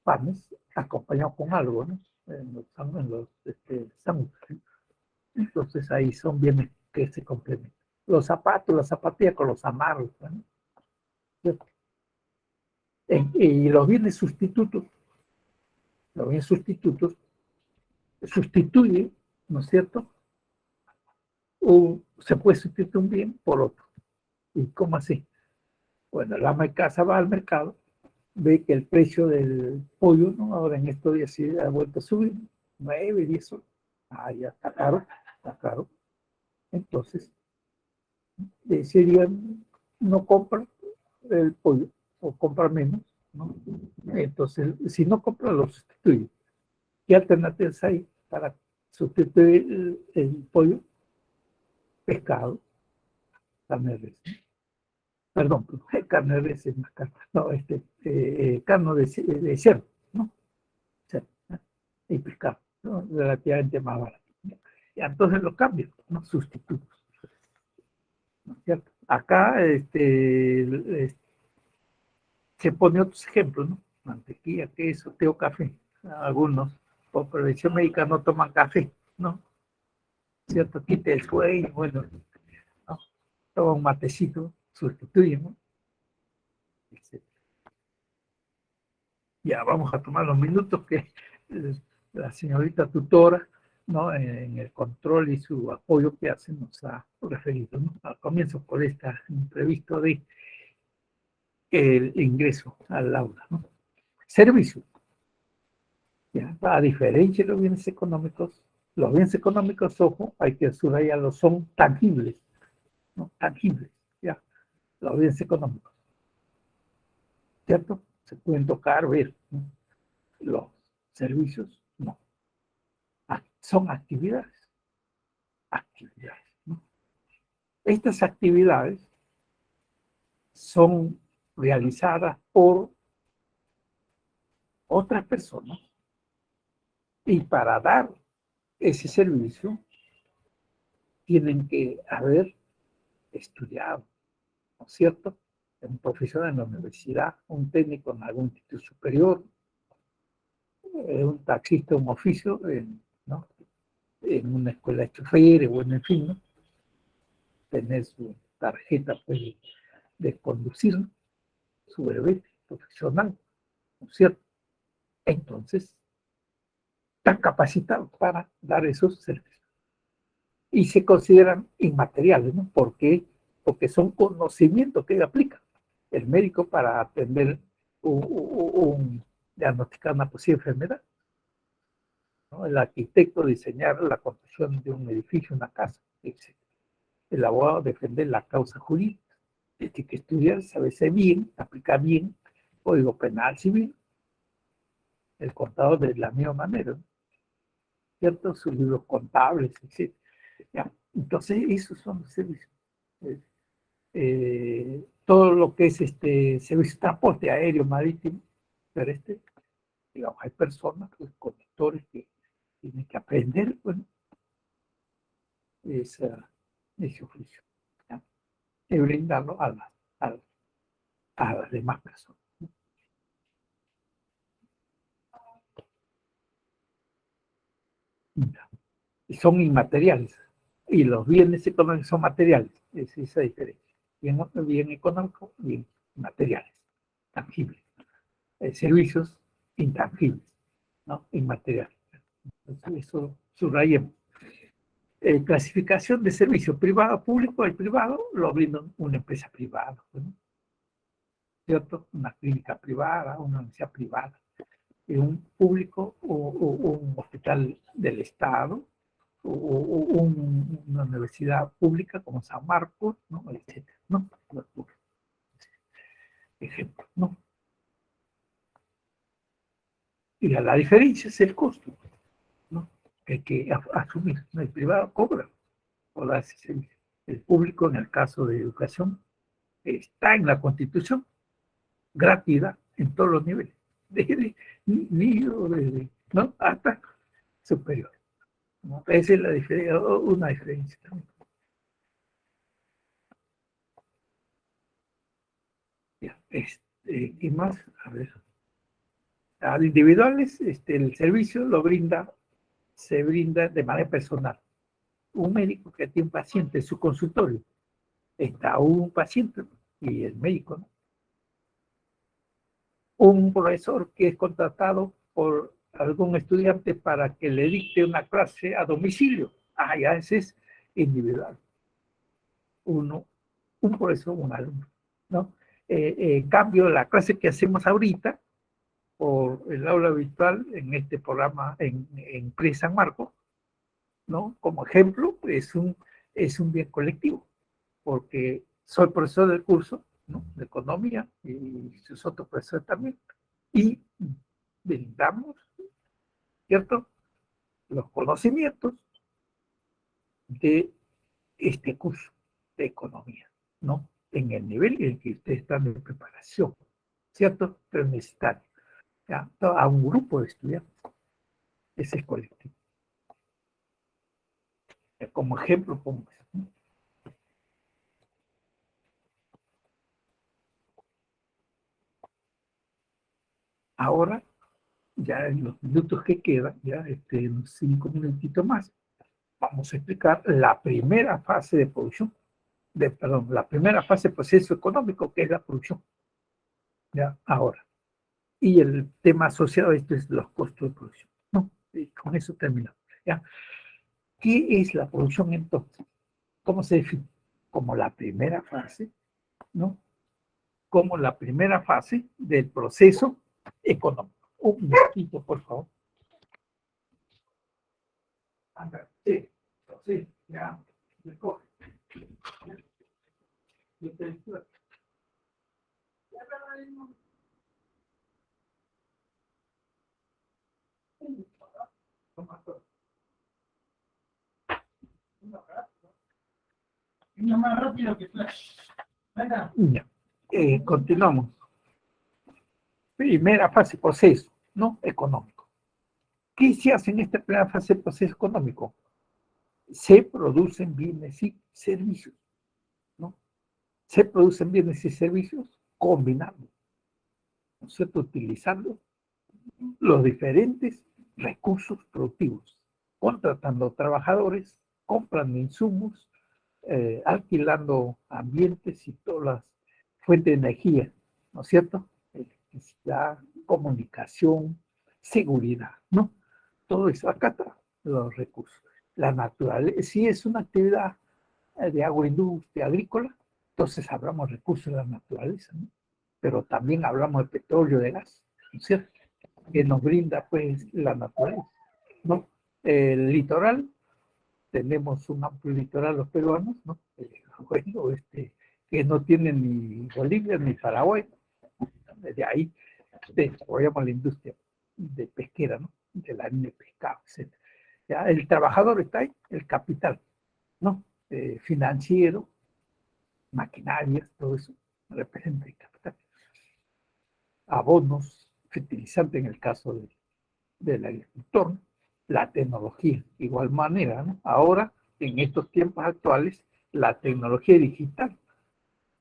panes acompañados con algo, ¿no? En los sándwiches. Entonces ahí son bienes que se complementan. Los zapatos, las zapatillas con los amarros, ¿no? Y los bienes sustitutos sustituyen, ¿no es cierto? Se puede sustituir un bien por otro. ¿Y cómo así? Bueno, el ama de casa va al mercado, ve que el precio del pollo, ¿no? Ahora en estos días sí ha vuelto a subir, 9, 10 soles. Ya está caro, está caro. Entonces, ese día no compra el pollo o compra menos, ¿no? Entonces, si no compra, lo sustituye. ¿Qué alternativas hay para sustituir el pollo? Pescado, carne de res. Perdón, carne de res es más caro. No, carne de cerdo, ¿no? Cerdo, ¿no? Y pescado, ¿no? Relativamente más barato. Y entonces los cambios, ¿no? Sustitutos. ¿No es cierto? Acá se pone otros ejemplos, ¿no? Mantequilla, queso, té o café. Algunos, por prevención médica, no toman café, ¿no? ¿Cierto? Quita el sueño, bueno, ¿no? Toma un matecito, sustituye, ¿no? Ya vamos a tomar los minutos que la señorita tutora, ¿no? En el control y su apoyo que hace nos ha referido, ¿no? Al comienzo por este imprevisto de el ingreso al aula, ¿no? Servicio. ¿Ya? A diferencia de los bienes económicos, Los bienes económicos, ojo, hay que subrayarlos, son tangibles, ¿no? Tangibles, ya, los bienes económicos, ¿cierto? Se pueden tocar, ver, ¿no? Los servicios, no. Son actividades, ¿no? Estas actividades son realizadas por otras personas y para dar ese servicio tienen que haber estudiado, ¿no es cierto? Un profesor en la universidad, un técnico en algún título superior, un taxista, un oficio, ¿no? En una escuela de choferes o en fin, ¿no? Tener su tarjeta pues, de conducir, su brevete profesional, ¿no es cierto? Entonces, están capacitados para dar esos servicios. Y se consideran inmateriales, ¿no? ¿Por qué? Porque son conocimientos que aplican. El médico para atender diagnosticar una posible enfermedad, ¿no? El arquitecto diseñar la construcción de un edificio, una casa, etc. El abogado defender la causa jurídica. Tiene que estudiar, saberse bien, aplicar bien código penal civil, el contador de la misma manera, ¿no? ¿Cierto? Sus libros contables, etc. ¿Ya? Entonces, esos son los servicios. Todo lo que es servicio de transporte aéreo, marítimo, terrestre, digamos, hay personas, pues, conductores que tienen que aprender, bueno, ese oficio, ¿ya? Y brindarlo a las demás personas. ¿Ya? Y son inmateriales. Y los bienes económicos son materiales. Es esa diferencia. Bien económico, bien materiales, tangibles. Servicios intangibles, ¿no? Inmateriales. Entonces, eso subrayemos. Clasificación de servicio privado, público. El privado lo brinda una empresa privada, ¿no? ¿Cierto? Una clínica privada, una universidad privada. Un público o un hospital del Estado o una universidad pública como San Marcos, ¿no? Etcétera, ¿no? Ejemplo, ¿no? Y la diferencia es el costo, ¿no? Que hay que asumir. El privado cobra por ese servicio. El público, en el caso de educación, está en la Constitución, gratuita en todos los niveles, desde niño, ¿no? Hasta superior, ¿no? Esa es la diferencia, una diferencia. Ya, ¿qué más? A ver. A individuales, el servicio se brinda de manera personal. Un médico que tiene un paciente en su consultorio, está un paciente y el médico, ¿no? Un profesor que es contratado por algún estudiante para que le dicte una clase a domicilio. Ah, ya ese es individual. Un profesor, un alumno, ¿no? En cambio, la clase que hacemos ahorita, por el aula virtual en este programa en PRI San Marcos, ¿no? Como ejemplo, es un bien colectivo, porque soy profesor del curso, ¿no? De economía y sus otros profesores también, y brindamos, ¿cierto? Los conocimientos de este curso de economía, ¿no? En el nivel en el que ustedes están de preparación, ¿cierto? Pero necesitan, ¿ya? A un grupo de estudiantes, ese es colectivo. Como ejemplo, pongo eso, ¿no? Ahora, ya en los minutos que quedan, ya unos 5 minutitos más, vamos a explicar la primera fase de producción, perdón, la primera fase de proceso económico, que es la producción. Ya, ahora. Y el tema asociado a esto es los costos de producción, ¿no? Y con eso terminamos, ¿ya? ¿Qué es la producción entonces? ¿Cómo se define? Como la primera fase, ¿no? Como la primera fase del proceso económico. Un minutito, por favor. Sí, sí, ya, me coge. Más rápido que Flash. Ya. Continuamos. Primera fase, proceso, ¿no? Económico. ¿Qué se hace en esta primera fase, proceso económico? Se producen bienes y servicios, ¿no? Se producen bienes y servicios combinando, ¿no es cierto? Utilizando los diferentes recursos productivos, contratando trabajadores, comprando insumos, alquilando ambientes y todas las fuentes de energía, ¿no es cierto? Electricidad, comunicación, seguridad, ¿no? Todo eso, acá está los recursos. La naturaleza, si es una actividad de agroindustria agrícola, entonces hablamos de recursos de la naturaleza, ¿no? Pero también hablamos de petróleo, de gas, ¿no es cierto? Que nos brinda pues la naturaleza, ¿no? El litoral, tenemos un amplio litoral los peruanos, ¿no? Bueno, que no tienen ni Bolivia ni Paraguay. Desde ahí desarrollamos la industria de pesquera, ¿no? De la línea de pescado, etc. ¿Ya? El trabajador está ahí, el capital, ¿no? Financiero, maquinarias, todo eso representa el capital. Abonos, fertilizantes en el caso del agricultor, la tecnología, igual manera, ¿no? Ahora, en estos tiempos actuales, la tecnología digital,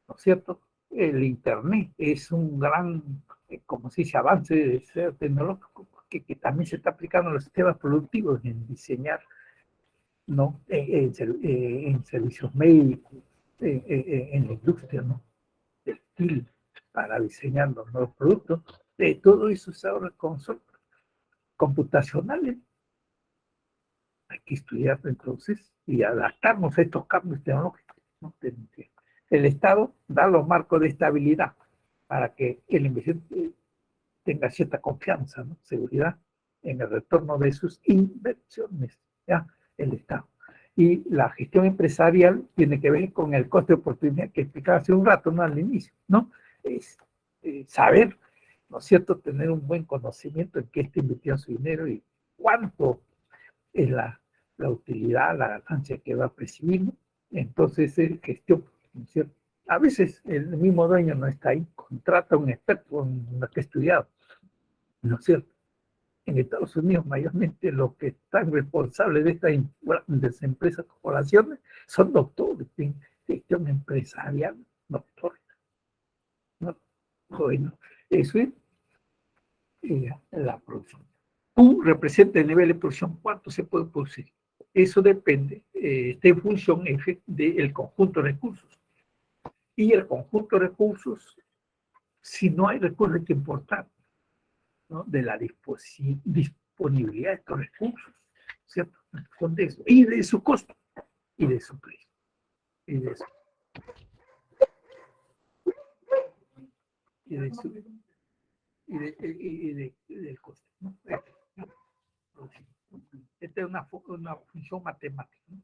¿no es cierto? El Internet es un gran, como se dice, avance de ser tecnológico, que también se está aplicando en los sistemas productivos, en diseñar, ¿no? En servicios médicos, en la industria, ¿no? Textil, para diseñar los nuevos productos. Todo eso se ahora con software computacionales. Hay que estudiar entonces y adaptarnos a estos cambios tecnológicos, ¿no? El Estado da los marcos de estabilidad para que el inversionista tenga cierta confianza, ¿no? Seguridad en el retorno de sus inversiones, ¿ya? El Estado. Y la gestión empresarial tiene que ver con el coste de oportunidad que explicaba hace un rato, ¿no? Al inicio, ¿no? Es saber, ¿no es cierto?, tener un buen conocimiento en qué está invirtiendo su dinero y cuánto es la utilidad, la ganancia que va a percibir, ¿no? Entonces es gestión, ¿no es cierto? A veces el mismo dueño no está ahí, contrata a un experto en lo que ha estudiado, ¿no es cierto? En Estados Unidos, mayormente los que están responsables de estas grandes empresas, corporaciones, son doctores en gestión empresarial, doctores, ¿no? Bueno, eso es la producción. Q representa el nivel de producción, cuánto se puede producir. Eso depende, está en función del conjunto de recursos. Y el conjunto de recursos, si no hay recursos, hay que importar, ¿no? De la disponibilidad de estos recursos, ¿cierto? Son de eso. Y de su costo, y de su precio. Y de su, y de su, del costo, ¿no? Esta es una función matemática, ¿no?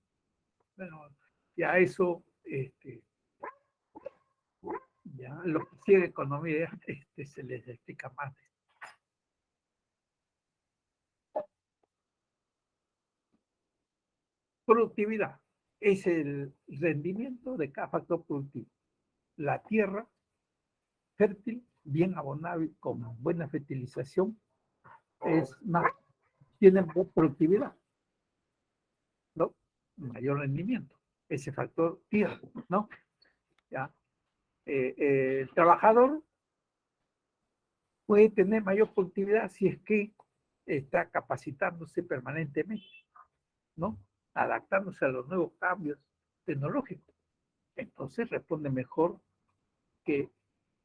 Bueno, ya eso, ya lo que sigue economía, se les explica más. Productividad es el rendimiento de cada factor productivo. La tierra fértil, bien abonada y con buena fertilización, es más, tiene más productividad, ¿no? Mayor rendimiento. Ese factor tierra, ¿no? ¿Ya? El trabajador puede tener mayor productividad si es que está capacitándose permanentemente, ¿no? Adaptándose a los nuevos cambios tecnológicos. Entonces responde mejor que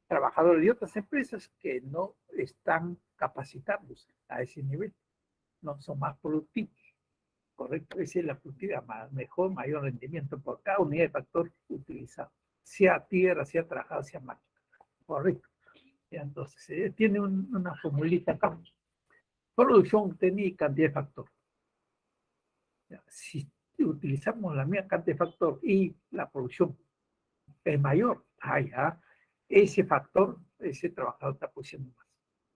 trabajadores de otras empresas que no están capacitándose a ese nivel, no son más productivos. Correcto, esa es la productividad, mejor, mayor rendimiento por cada unidad de factor utilizado, sea tierra, sea trabajado, sea máquina. Correcto. Y entonces, tiene una formulita acá. Producción obtenida y cantidad de factor. Si utilizamos la misma cantidad de factor y la producción es mayor, ya, ese factor, ese trabajador está produciendo más.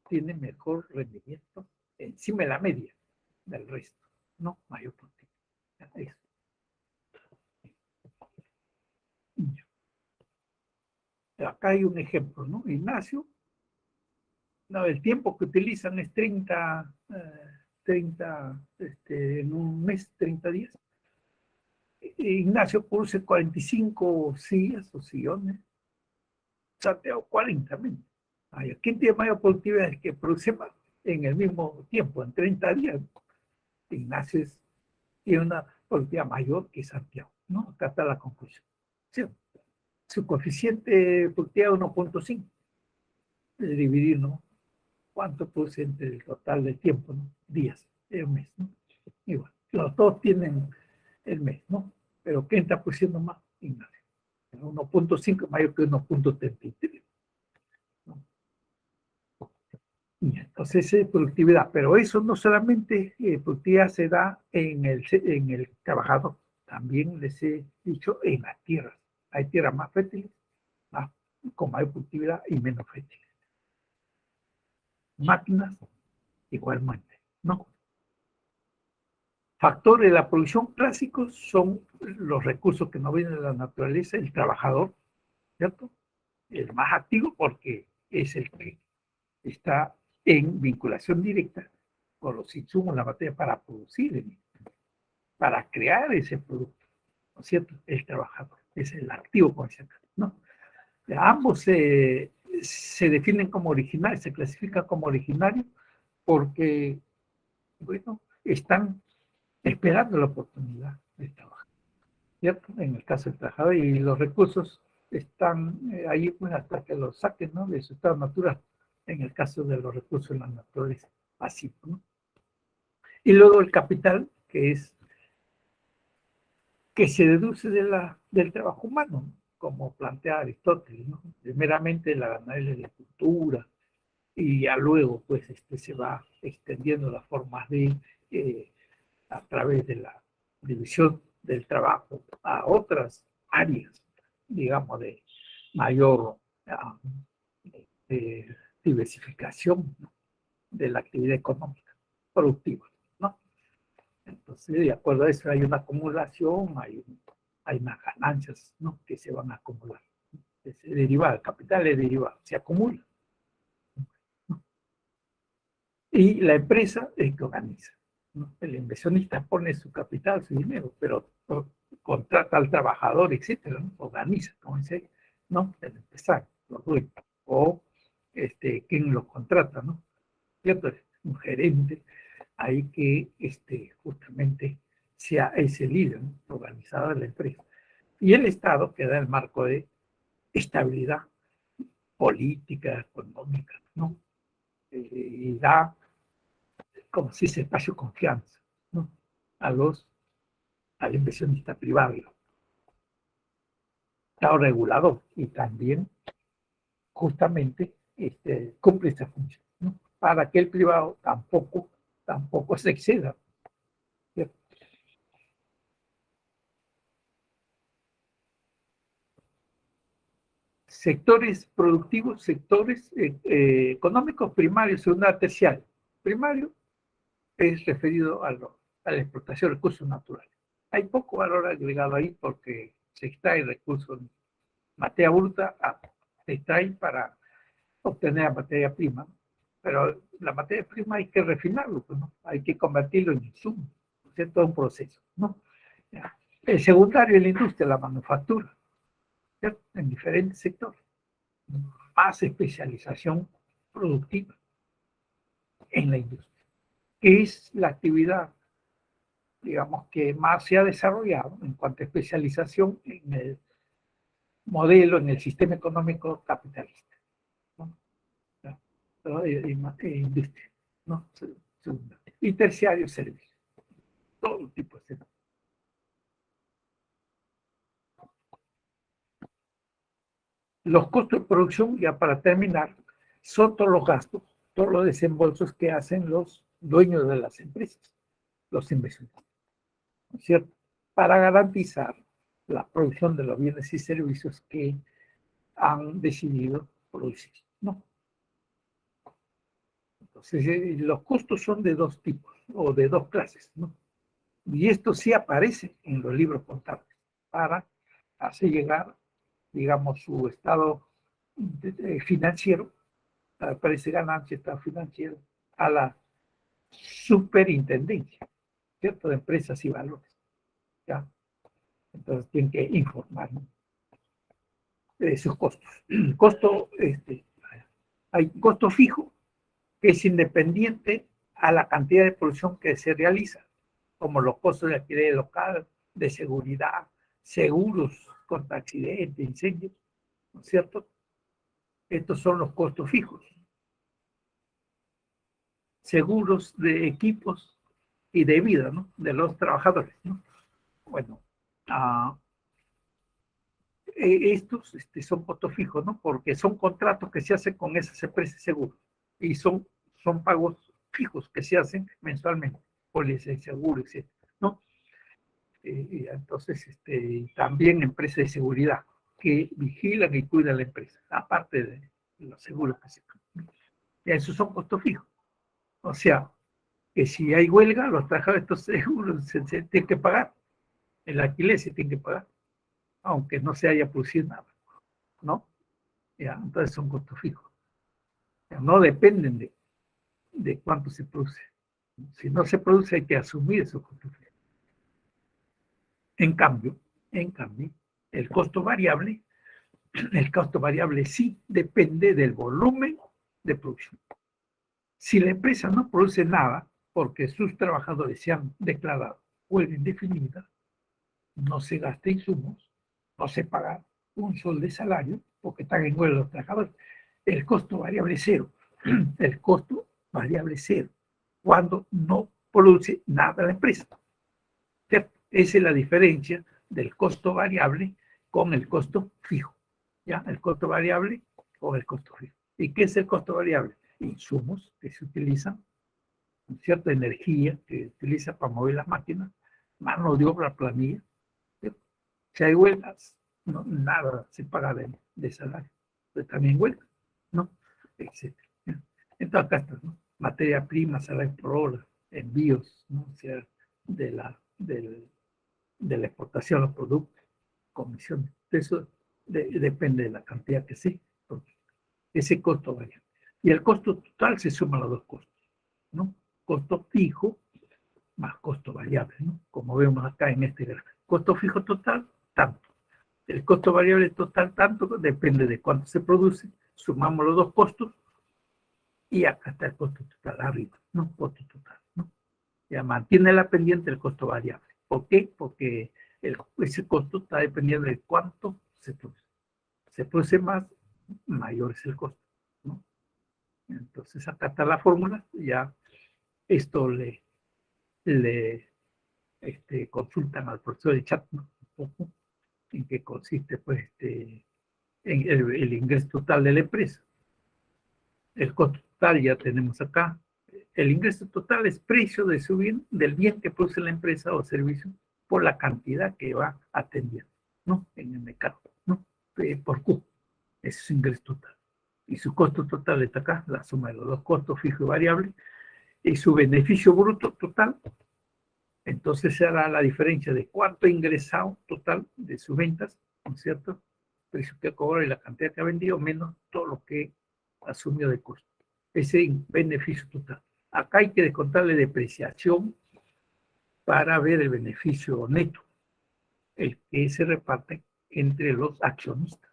Tiene mejor rendimiento encima de la media del resto, ¿no? Mayor productividad. Eso. Acá hay un ejemplo, ¿no? Ignacio, no, el tiempo que utilizan es 30 en un mes, 30 días. Ignacio produce 45 sillas o sillones, Santiago 40 menos. ¿Quién tiene mayor productividad? El que produce más en el mismo tiempo, en 30 días. Ignacio tiene una productividad mayor que Santiago, ¿no? Acá está la conclusión. ¿Sí? Su coeficiente de productividad es 1.5. Dividir, ¿no? ¿Cuánto produce entre el total del tiempo, ¿no? Días, un mes, ¿no? Igual, los dos tienen el mes, ¿no? Pero ¿quién está produciendo más? Ignacio. 1.5 mayor que 1.33. ¿No? Entonces es productividad, pero eso no solamente productividad se da en el trabajador, también les he dicho en las tierras. Hay tierras más fértiles, con mayor productividad y menos fértiles. Máquinas, igualmente, ¿no? Factores de la producción clásicos son los recursos que no vienen de la naturaleza, el trabajador, ¿cierto? El más activo porque es el que está en vinculación directa con los insumos, la materia para producir, para crear ese producto, ¿no es cierto? El trabajador, es el activo, como decía acá, ¿no? Ambos se definen como originarios, se clasifican como originarios porque, bueno, están esperando la oportunidad de trabajar, ¿cierto? En el caso del trabajador, y los recursos están ahí pues, hasta que los saquen, ¿no? De su estado natural, en el caso de los recursos en la naturaleza, así, ¿no? Y luego el capital, que se deduce del trabajo humano, ¿no? Como plantea Aristóteles, ¿no? Primeramente la ganadería de la cultura, y ya luego pues se va extendiendo las formas de a través de la división del trabajo a otras áreas, digamos, de mayor diversificación, ¿no? De la actividad económica productiva, ¿no? Entonces, de acuerdo a eso, hay una acumulación, hay unas ganancias, ¿no? Que se van a acumular. Es derivado, el capital es derivado, se acumula. ¿No? Y la empresa es que organiza, ¿no? El inversionista pone su capital, su dinero, pero contrata al trabajador, etcétera, ¿no? Organiza, como dice, ¿no? El empresario, los dueños, o quien lo contrata, ¿no? ¿Cierto? Un gerente, hay que justamente sea ese líder, ¿no? Organizador de la empresa. Y el Estado que da el marco de estabilidad política, económica, ¿no? Y da, como se dice, espacio de confianza, ¿no? Al inversionista privado, Estado regulador, y también justamente cumple esta función, ¿no? Para que el privado tampoco se exceda, ¿cierto? Sectores productivos, sectores económicos primarios, secundario, terciario. Primario es referido a la explotación de recursos naturales. Hay poco valor agregado ahí porque se extrae recursos, materia bruta, se extrae para obtener la materia prima, pero la materia prima hay que refinarlo, ¿no? Hay que convertirlo en insumo, es todo un proceso, ¿no? El secundario es la industria, la manufactura, ¿cierto? En diferentes sectores, más especialización productiva en la industria, que es la actividad, digamos, que más se ha desarrollado en cuanto a especialización en el modelo, en el sistema económico capitalista, ¿no? Industria, ¿no? Y terciario, servicio, todo tipo de servicio. Los costos de producción, ya para terminar, son todos los gastos, todos los desembolsos que hacen los dueños de las empresas, los inversionistas. ¿no es cierto?, para garantizar la producción de los bienes y servicios que han decidido producir, ¿no? Entonces, los costos son de dos tipos o de dos clases, ¿no? Y esto sí aparece en los libros contables para hacer llegar, digamos, su estado financiero, aparece ganancia, estado financiero, a la superintendencia, ¿cierto?, de empresas y valores, ¿ya? Entonces tienen que informar, ¿no?, de sus costos. Costo, hay costo fijo, que es independiente a la cantidad de producción que se realiza, como los costos de alquiler local, de seguridad, seguros contra accidentes, incendios, ¿no es cierto? Estos son los costos fijos. Seguros de equipos y de vida, ¿no?, de los trabajadores, ¿no? Bueno, estos son costos fijos, ¿no?, porque son contratos que se hacen con esas empresas de seguros y son pagos fijos que se hacen mensualmente, pólizas, seguros, etc., ¿no? Entonces, también empresas de seguridad que vigilan y cuidan la empresa, aparte de los seguros que se pagan. Esos son costos fijos. O sea, que si hay huelga, los trabajadores de estos seguros se tienen que pagar, el alquiler se tiene que pagar, aunque no se haya producido nada, ¿no? Ya, entonces son costos fijos. Ya, no dependen de cuánto se produce. Si no se produce, hay que asumir esos costos fijos. En cambio, el costo variable sí depende del volumen de producción. Si la empresa no produce nada porque sus trabajadores se han declarado huelga indefinida, no se gasta insumos, no se paga un sol de salario porque están en huelga los trabajadores, el costo variable es cero. El costo variable es cero cuando no produce nada la empresa. ¿Cierto? Esa es la diferencia del costo variable con el costo fijo. ¿Ya? El costo variable con el costo fijo. ¿Y qué es el costo variable? Insumos que se utilizan, cierta energía que se utiliza para mover las máquinas, mano de obra, planilla. ¿Cierto? Si hay huelgas, no, nada se paga de salario. Pero también huelga, ¿no? Etcétera. Entonces acá está, ¿no? Materia prima, salario por hora, envíos, ¿no?, o sea, de la exportación de los productos, comisiones. Eso depende de la cantidad que sí, ese costo varía. Y el costo total se suma a los dos costos, ¿no? Costo fijo más costo variable, ¿no?, como vemos acá en este gráfico. Costo fijo total, tanto. El costo variable total, tanto, depende de cuánto se produce. Sumamos los dos costos y acá está el costo total arriba, ¿no? Costo total, ¿no? Ya mantiene la pendiente el costo variable. ¿Por qué? Porque ese costo está dependiendo de cuánto se produce. Se produce más, mayor es el costo, ¿no? Entonces acá está la fórmula, ya esto le consultan al profesor de chat, ¿no?, un poco en qué consiste, pues, en el ingreso total de la empresa. El costo total ya tenemos acá. El ingreso total es precio de su bien, del bien que produce la empresa o servicio por la cantidad que va atendiendo, ¿no?, en el mercado, ¿no?, por Q. Ese es ingreso total. Y su costo total está acá, la suma de los dos costos, fijo y variable, y su beneficio bruto total. Entonces se hará la diferencia de cuánto ha ingresado total de sus ventas, ¿no es cierto?, precio que cobró y la cantidad que ha vendido, menos todo lo que asumió de costo. Ese beneficio total. Acá hay que descontarle depreciación para ver el beneficio neto, el que se reparte entre los accionistas,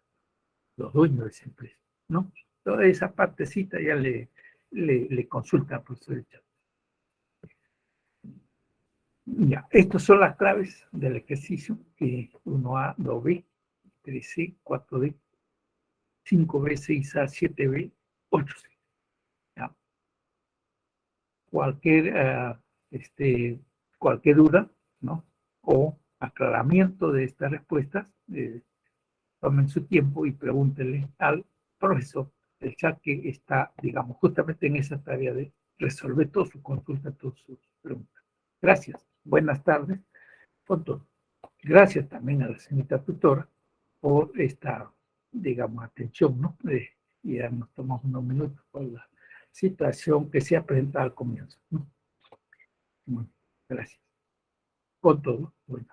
los dueños de esa empresa, ¿no? Toda esa partecita ya le consulta al profesor de chat. Ya, estas son las claves del ejercicio que 1A, 2B, 3C, 4D, 5B, 6A, 7B, 8C. ¿Ya? Cualquier duda, ¿no?, o aclaramiento de estas respuestas, tomen su tiempo y pregúntenle al profesor del chat, que está, digamos, justamente en esa tarea de resolver todas sus consultas, todas sus preguntas. Gracias. Buenas tardes. con todo. Gracias también a la señorita tutora por esta, digamos, atención, ¿no? Y ya nos tomamos unos minutos por la situación que se ha presentado al comienzo, ¿no? Bueno, gracias. Con todo, bueno.